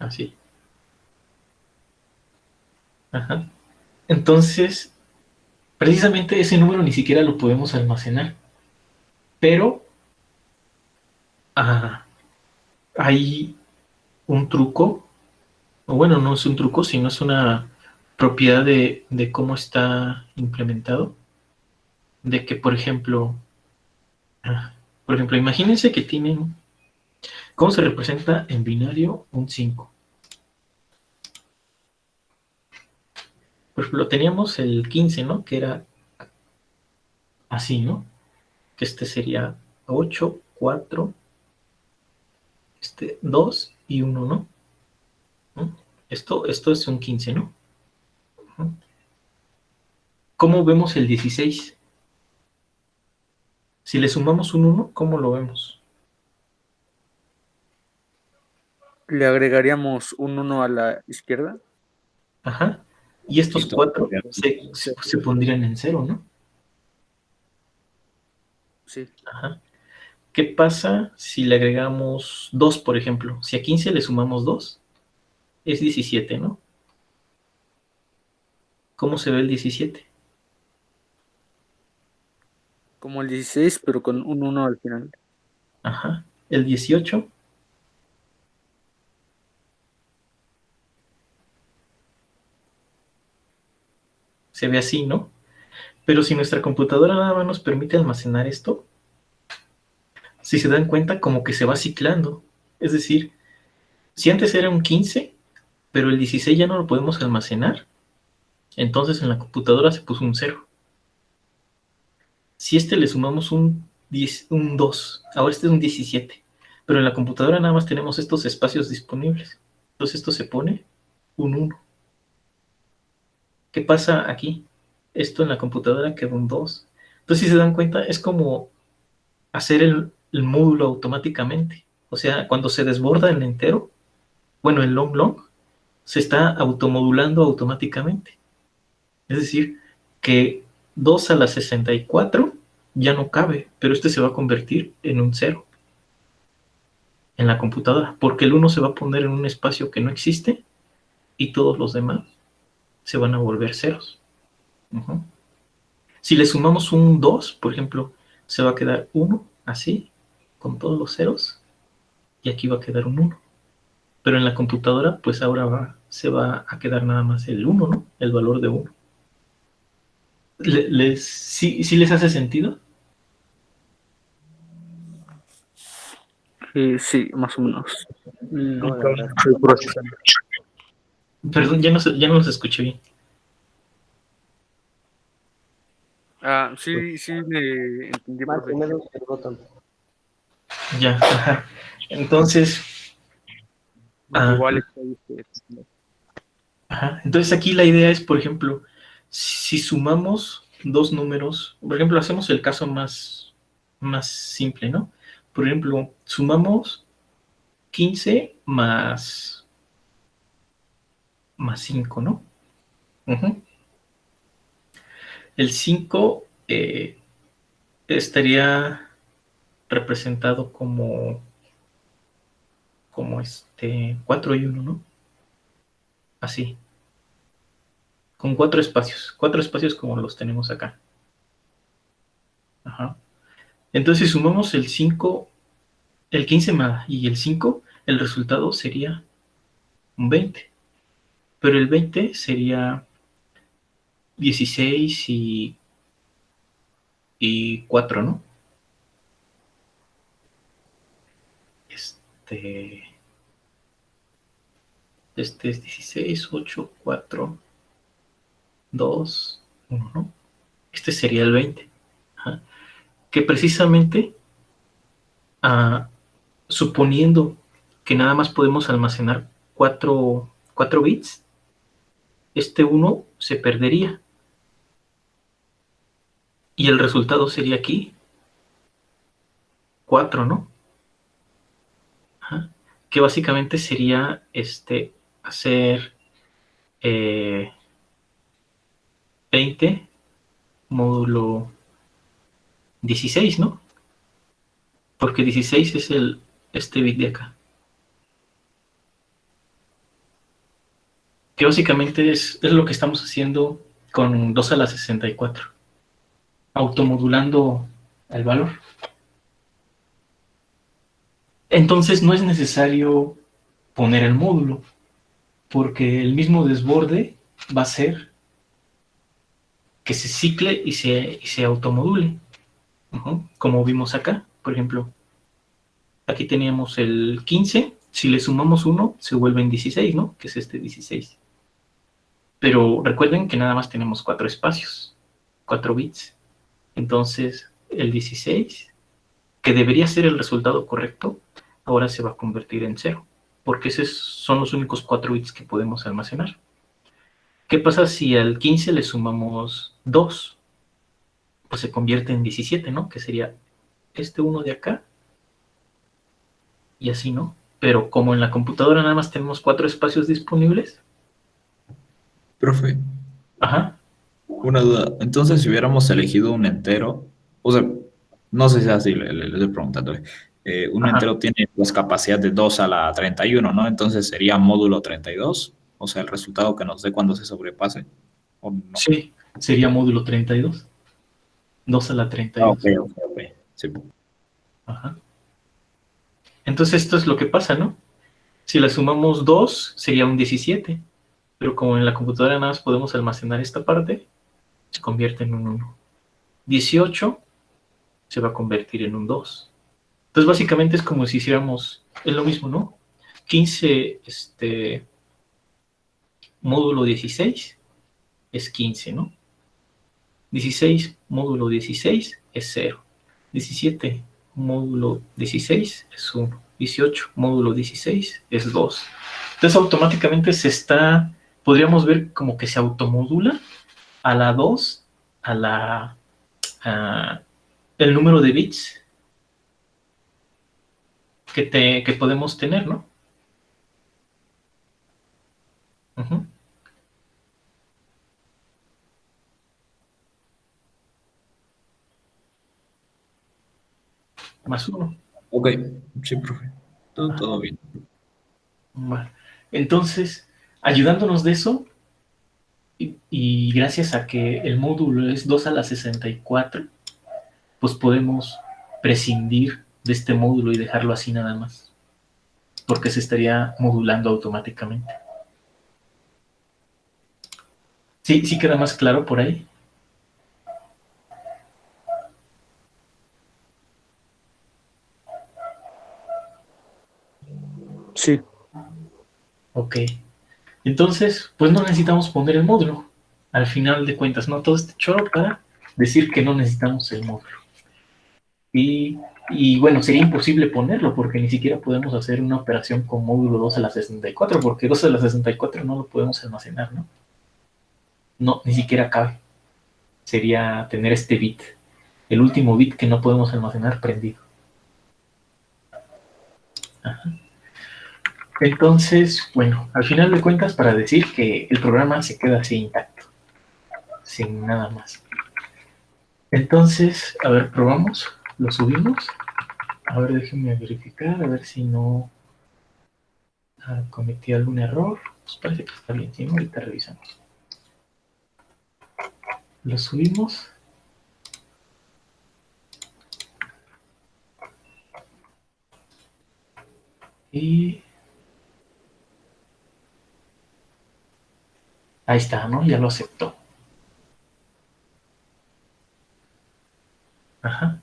Así. Ajá. Entonces, precisamente ese número ni siquiera lo podemos almacenar. Pero hay un truco, o bueno, no es un truco, sino es una propiedad de cómo está implementado. De que, por ejemplo, imagínense que tienen, ¿cómo se representa en binario un 5? Por ejemplo, teníamos el 15, ¿no? Que era así, ¿no? Que sería 8, 4, 2 y 1, ¿no? ¿No? Esto es un 15, ¿no? ¿Cómo vemos el 16? Si le sumamos un 1, ¿cómo lo vemos? Le agregaríamos un 1 a la izquierda. Ajá. Y estos Y todo 4 se pondrían en 0, ¿no? Sí. Ajá. ¿Qué pasa si le agregamos 2, por ejemplo? Si a 15 le sumamos 2, es 17, ¿no? ¿Cómo se ve el 17? Como el 16, pero con un 1 al final. Ajá. El 18 se ve así, ¿no? Pero si nuestra computadora nada más nos permite almacenar esto, si se dan cuenta, como que se va ciclando. Es decir, si antes era un 15, pero el 16 ya no lo podemos almacenar, entonces en la computadora se puso un 0. Si le sumamos un 2, ahora es un 17, pero en la computadora nada más tenemos estos espacios disponibles. Entonces esto se pone un 1. ¿Qué pasa aquí? Esto en la computadora queda un 2. Entonces, si se dan cuenta, es como hacer el módulo automáticamente. O sea, cuando se desborda el entero, bueno, el long long, se está automodulando automáticamente. Es decir, que 2 a la 64 ya no cabe, pero se va a convertir en un 0 en la computadora, porque el 1 se va a poner en un espacio que no existe y todos los demás se van a volver ceros. Uh-huh. Si le sumamos un 2, por ejemplo, se va a quedar 1 así, con todos los ceros, y aquí va a quedar un 1. Pero en la computadora, pues ahora se va a quedar nada más el 1, ¿no? El valor de 1. ¿Sí les hace sentido? Sí, más o menos. No, la verdad. Estoy procesando. Perdón, ya no los escuché bien. Sí, me entendí, Más profe. o menos, pero no tanto. Ya, ajá. Entonces, ah, Igual estoy, ajá. Entonces aquí la idea es, por ejemplo, si sumamos dos números, por ejemplo, hacemos el caso más simple, ¿no? Por ejemplo, sumamos 15 más 5, ¿no? Ujú. El 5 estaría representado como 4 y uno, ¿no? Así, con cuatro espacios como los tenemos acá. Ajá. Entonces, si sumamos el 5, el 15 y el 5, el resultado sería un 20. Pero el 20 sería 16 y 4, ¿no? Este, este es 16, 8, 4, 2, 1, ¿no? Este sería el 20. Ajá. Que precisamente, ah, suponiendo que nada más podemos almacenar 4 bits, este uno se perdería. Y el resultado sería aquí 4, ¿no? Ajá. Que básicamente sería hacer eh, 20 módulo 16, ¿no? Porque 16 es este bit de acá. Que básicamente es lo que estamos haciendo con 2 a la 64, automodulando el valor. Entonces no es necesario poner el módulo, porque el mismo desborde va a ser que se cicle y se automodule. Como vimos acá, por ejemplo, aquí teníamos el 15, si le sumamos 1 se vuelven 16, ¿no? Que es este 16. Pero recuerden que nada más tenemos 4 espacios, 4 bits. Entonces, el 16, que debería ser el resultado correcto, ahora se va a convertir en 0, porque esos son los únicos 4 bits que podemos almacenar. ¿Qué pasa si al 15 le sumamos 2? Pues se convierte en 17, ¿no? Que sería este uno de acá y así, ¿no? Pero como en la computadora nada más tenemos 4 espacios disponibles. Profe, Ajá. una duda. Entonces, si hubiéramos elegido un entero, o sea, no sé si es así, le estoy preguntando. Un Ajá. entero tiene pues capacidad de 2 a la 31, ¿no? Entonces sería módulo 32, o sea, el resultado que nos dé cuando se sobrepase, ¿o no? Sí, sería módulo 32. 2 a la Ah, ok, 32. ok, ok. Sí. Ajá. Entonces esto es lo que pasa, ¿no? Si le sumamos 2 sería un 17, pero como en la computadora nada más podemos almacenar esta parte, se convierte en un 1. 18 se va a convertir en un 2. Entonces básicamente es como si hiciéramos, es lo mismo, ¿no? 15, módulo 16 es 15, ¿no? 16 módulo 16 es 0. 17 módulo 16 es 1. 18 módulo 16 es 2. Entonces automáticamente podríamos ver como que se automodula a la 2, a la, a el número de bits que podemos tener, ¿no? Ujú. Más 1. Ok, sí, profe. Todo bien. Vale. Entonces, ayudándonos de eso, y gracias a que el módulo es 2 a la 64, pues podemos prescindir de este módulo y dejarlo así nada más, porque se estaría modulando automáticamente. ¿Sí queda más claro por ahí? Sí. Ok. Entonces, pues no necesitamos poner el módulo. Al final de cuentas, ¿no? Todo este choro para decir que no necesitamos el módulo. Y bueno, sería imposible ponerlo porque ni siquiera podemos hacer una operación con módulo 2 a la 64 porque 2 a la 64 no lo podemos almacenar, ¿no? No, ni siquiera cabe. Sería tener este bit, el último bit que no podemos almacenar prendido. Ajá. Entonces, bueno, al final de cuentas, para decir que el programa se queda así intacto, sin nada más. Entonces, a ver, probamos, lo subimos. A ver, déjenme verificar, a ver si no cometí algún error. Pues parece que está bien, ¿sí? Ahorita revisamos. Lo subimos. Y ahí está, ¿no? Ya lo aceptó. Ajá.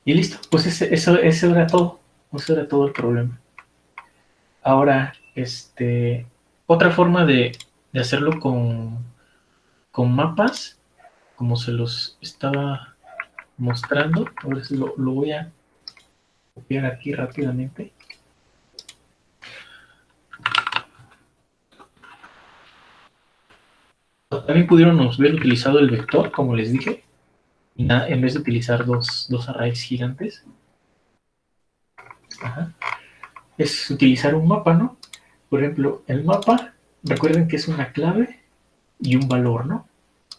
Y listo. Pues eso era todo. Eso era todo el problema. Ahora, otra forma de hacerlo con mapas, como se los estaba mostrando, a ver si lo voy a copiar aquí rápidamente. También pudieron haber utilizado el vector, como les dije, en vez de utilizar dos arrays gigantes. Ajá. Es utilizar un mapa, ¿no? Por ejemplo, el mapa, recuerden que es una clave y un valor, ¿no?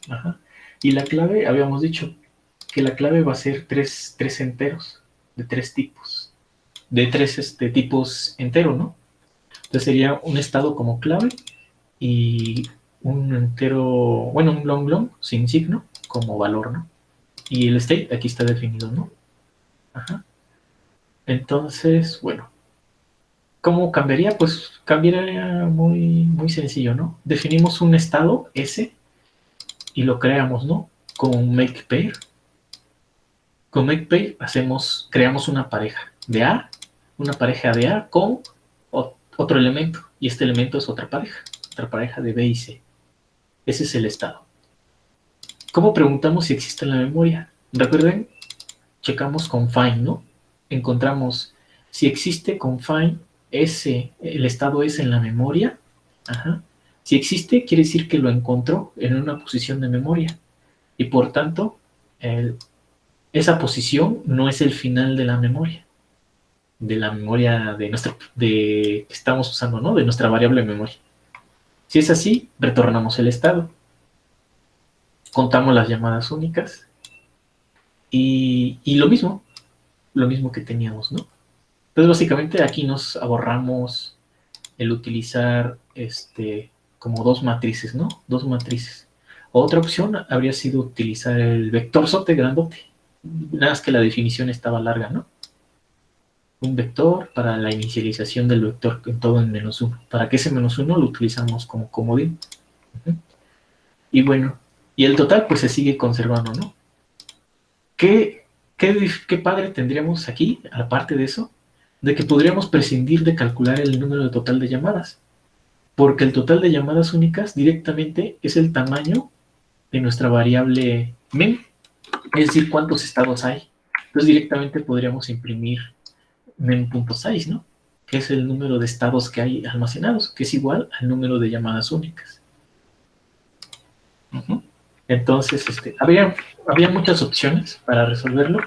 Ajá. Y la clave, habíamos dicho que la clave va a ser tres enteros, de tres tipos, de tres tipos entero, ¿no? Entonces sería un estado como clave y un entero, bueno, un long sin signo como valor, ¿no? Y el state aquí está definido, ¿no? Ajá. Entonces, bueno, ¿cómo cambiaría? Pues cambiaría muy sencillo, ¿no? Definimos un estado S y lo creamos, ¿no? Con makePair. Con makePair creamos una pareja de A, una pareja de A con otro elemento. Y este elemento es otra pareja de B y C. Ese es el estado. ¿Cómo preguntamos si existe en la memoria? Recuerden, checamos con find, ¿no? Encontramos si existe con find el estado S en la memoria. Ajá. Si existe, quiere decir que lo encontró en una posición de memoria. Y por tanto, esa posición no es el final de la memoria que estamos usando, ¿no? De nuestra variable memoria. Si es así, retornamos el estado. Contamos las llamadas únicas y lo mismo que teníamos, ¿no? Entonces, básicamente aquí nos ahorramos el utilizar como dos matrices, ¿no? Dos matrices. Otra opción habría sido utilizar el vector sote grandote. Nada más que la definición estaba larga, ¿no? Un vector para la inicialización del vector en todo en -1. Para que ese -1 lo utilizamos como comodín. Y bueno, y el total pues se sigue conservando, ¿no? ¿Qué padre tendríamos aquí, aparte de eso? De que podríamos prescindir de calcular el número total de llamadas. Porque el total de llamadas únicas directamente es el tamaño de nuestra variable men, es decir, cuántos estados hay. Entonces directamente podríamos imprimir men.size, ¿no? Que es el número de estados que hay almacenados, que es igual al número de llamadas únicas. Entonces, había muchas opciones para resolverlo.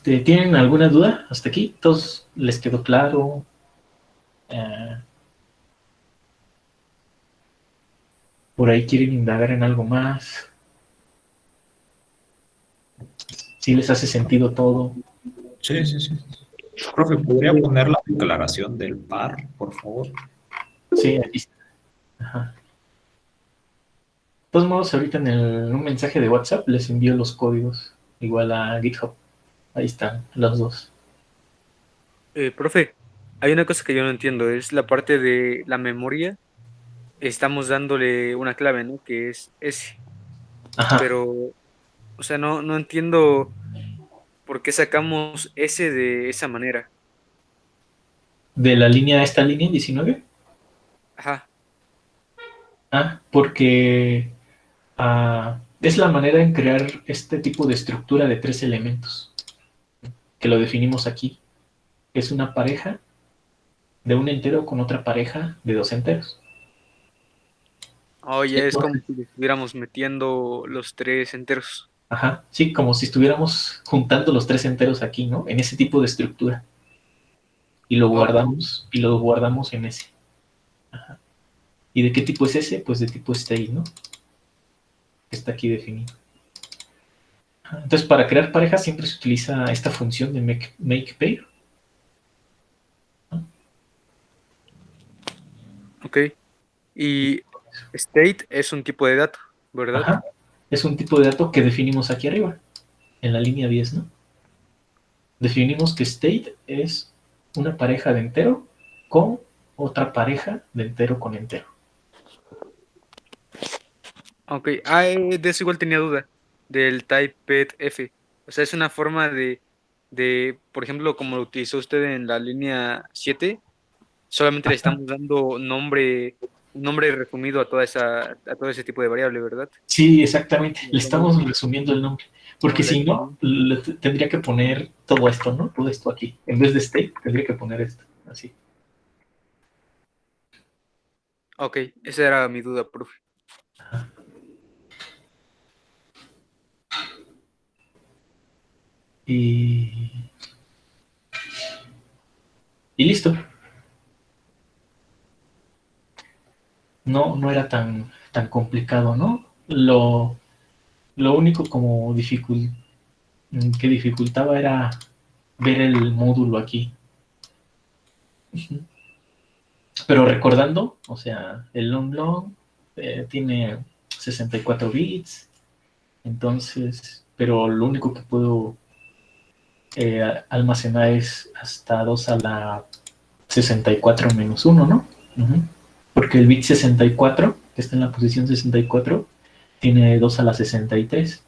¿Tienen alguna duda hasta aquí? ¿Todos les quedó claro? ¿Por ahí quieren indagar en algo más? ¿Sí les hace sentido todo? Sí, sí, sí. Profe, ¿podría poner la declaración del par, por favor? Sí, aquí está. Ajá. De todos modos, ahorita en un mensaje de WhatsApp les envío los códigos, igual a GitHub. Ahí están los dos. Profe, hay una cosa que yo no entiendo, es la parte de la memoria. Estamos dándole una clave, ¿no? Que es S. Ajá. Pero, o sea, no entiendo ¿por qué sacamos S de esa manera? De la línea a esta línea 19. Ajá. Porque es la manera en crear este tipo de estructura de 3 elementos, que lo definimos aquí. Es una pareja de un entero con otra pareja de 2 enteros. Oye, es como Entonces, si le estuviéramos metiendo los 3 enteros. ajá, sí, como si estuviéramos juntando los 3 enteros aquí, ¿no? En ese tipo de estructura. Y Ok. lo guardamos en ese. Ajá. ¿Y de qué tipo es ese? Pues de tipo state, ¿no? Está aquí definido. Entonces, para crear parejas siempre se utiliza esta función de make pair. Ok. Y state es un tipo de dato, ¿verdad? Ajá. Es un tipo de dato que definimos aquí arriba, en la línea 10, ¿no? Definimos que state es una pareja de entero con otra pareja de entero con entero. Ok. De eso igual tenía duda. Del type F. O sea, es una forma por ejemplo, como lo utilizó usted en la línea 7, solamente le estamos dando un nombre resumido a todo ese tipo de variable, ¿verdad? Sí, exactamente. No, Le estamos resumiendo el nombre. Porque no la si no, entendí. tendría que poner todo esto, ¿no? Todo esto aquí. En vez de state, tendría que poner esto. Así. Ok, esa era mi duda, profe. Y, y listo. No era tan complicado, ¿no? Lo único como que dificultaba era ver el módulo aquí. Pero recordando, o sea, el long tiene 64 bits, entonces, pero lo único que puedo almacenar es hasta 2 a la 64 menos 1, ¿no? Porque el bit 64, que está en la posición 64, tiene 2 a la 63.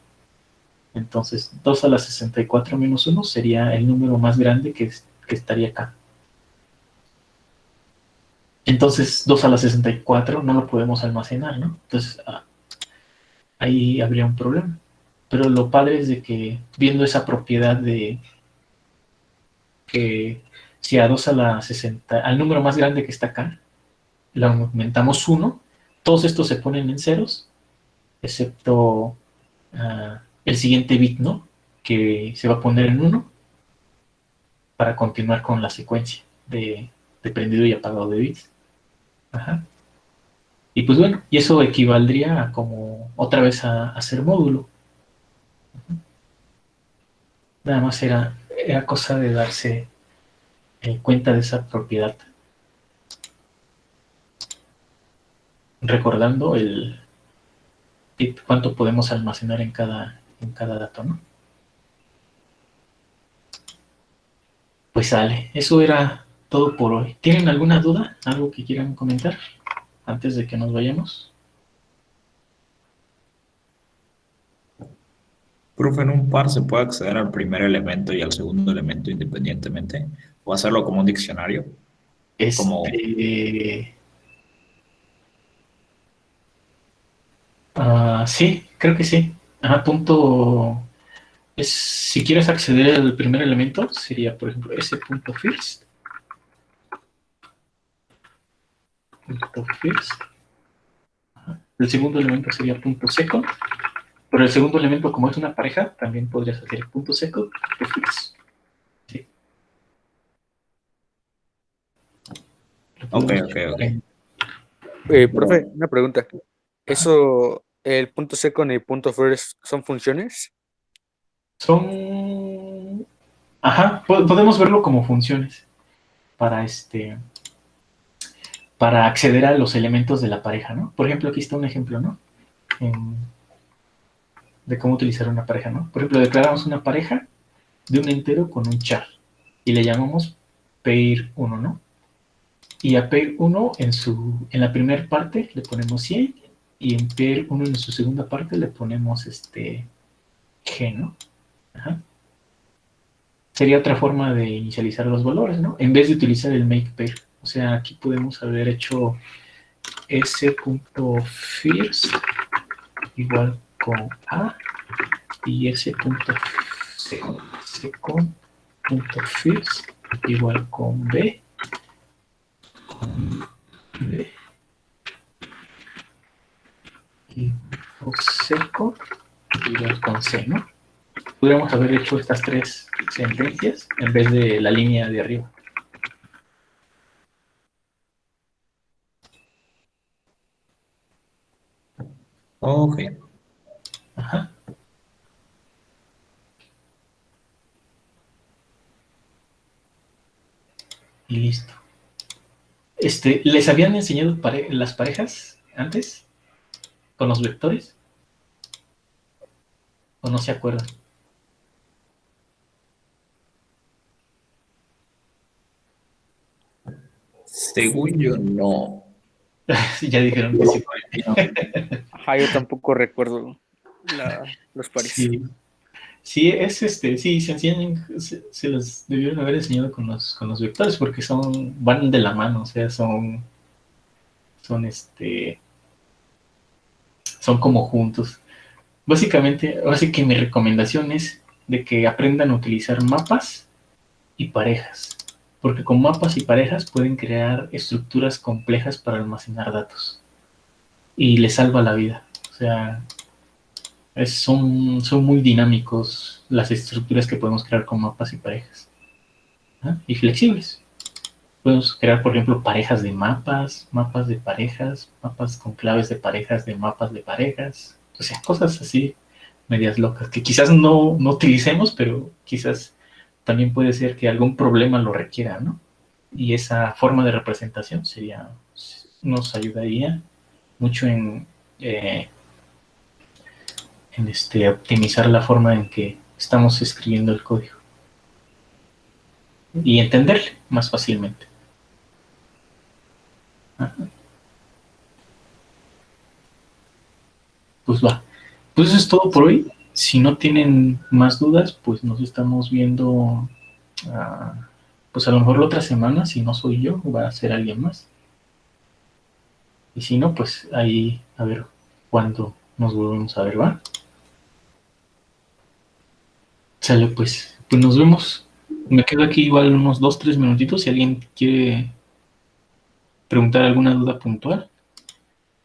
Entonces, 2 a la 64 menos 1 sería el número más grande que estaría acá. Entonces, 2 a la 64 no lo podemos almacenar, ¿no? Entonces, ahí habría un problema. Pero lo padre es de que, viendo esa propiedad de que si a 2 a la 60, al número más grande que está acá, le aumentamos 1, todos estos se ponen en ceros, excepto el siguiente bit, ¿no? Que se va a poner en 1 para continuar con la secuencia de prendido y apagado de bits. Ajá. Y pues bueno, y eso equivaldría a como otra vez a hacer módulo. Nada más era cosa de darse cuenta de esa propiedad, recordando cuánto podemos almacenar en cada dato, ¿no? Pues sale, eso era todo por hoy. ¿Tienen alguna duda? ¿Algo que quieran comentar antes de que nos vayamos? Profe, en un par se puede acceder al primer elemento y al segundo elemento independientemente, o hacerlo como un diccionario, como, Sí, creo que sí. Ajá, punto. Si quieres acceder al primer elemento, sería, por ejemplo, ese punto first. Punto first. El segundo elemento sería punto second. Pero el segundo elemento, como es una pareja, también podrías hacer punto second, punto first. Sí. Lo ok, podemos ok, ok. Profe, Bueno, una pregunta. ¿Eso, el punto second y punto first son funciones? Son. Ajá, podemos verlo como funciones para para acceder a los elementos de la pareja, ¿no? Por ejemplo, aquí está un ejemplo, ¿no? De cómo utilizar una pareja, ¿no? Por ejemplo, declaramos una pareja de un entero con un char y le llamamos pair 1, ¿no? Y a pair 1 en la primera parte le ponemos 100 y en pair 1 en su segunda parte le ponemos G, ¿no? Ajá. sería otra forma de inicializar los valores, ¿no? En vez de utilizar el make pair. O sea, aquí podemos haber hecho s.first igual con A y s.second.first igual con B, y second igual con C, ¿no? Podríamos haber hecho estas tres sentencias en vez de la línea de arriba. Ok. Ajá. Y listo. ¿Les habían enseñado las parejas antes? ¿Con los vectores? ¿O no se acuerdan? Según yo, no. Ya dijeron que sí. Ajá, yo tampoco recuerdo los pares. Sí. Sí, sí, se enseñan, se los debieron haber enseñado con los vectores porque van de la mano, o sea, son como juntos. Básicamente, ahora sí que mi recomendación es de que aprendan a utilizar mapas y parejas, porque con mapas y parejas pueden crear estructuras complejas para almacenar datos y les salva la vida. O sea, son muy dinámicos las estructuras que podemos crear con mapas y parejas, ¿no? Y flexibles. Podemos crear, por ejemplo, parejas de mapas, mapas de parejas, mapas con claves de parejas de mapas de parejas. O sea, cosas así medias locas que quizás no utilicemos, pero quizás también puede ser que algún problema lo requiera, ¿no? Y esa forma de representación nos ayudaría mucho en optimizar la forma en que estamos escribiendo el código y entenderle más fácilmente. Ajá. Pues va. Pues eso es todo por hoy. Si no tienen más dudas, pues nos estamos viendo, pues a lo mejor la otra semana. Si no soy yo, va a ser alguien más. Y si no, pues ahí a ver cuándo nos volvemos a ver, ¿va? Sale, pues nos vemos. Me quedo aquí igual unos 2-3 minutitos si alguien quiere preguntar alguna duda puntual.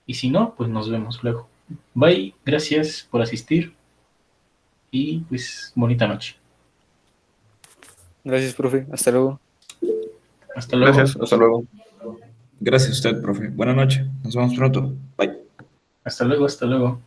Y si no, pues nos vemos luego. Bye, gracias por asistir y pues bonita noche. Gracias, profe. Hasta luego. Hasta luego. Gracias, hasta luego. Gracias a usted, profe. Buenas noches. Nos vemos pronto. Bye. Hasta luego, hasta luego.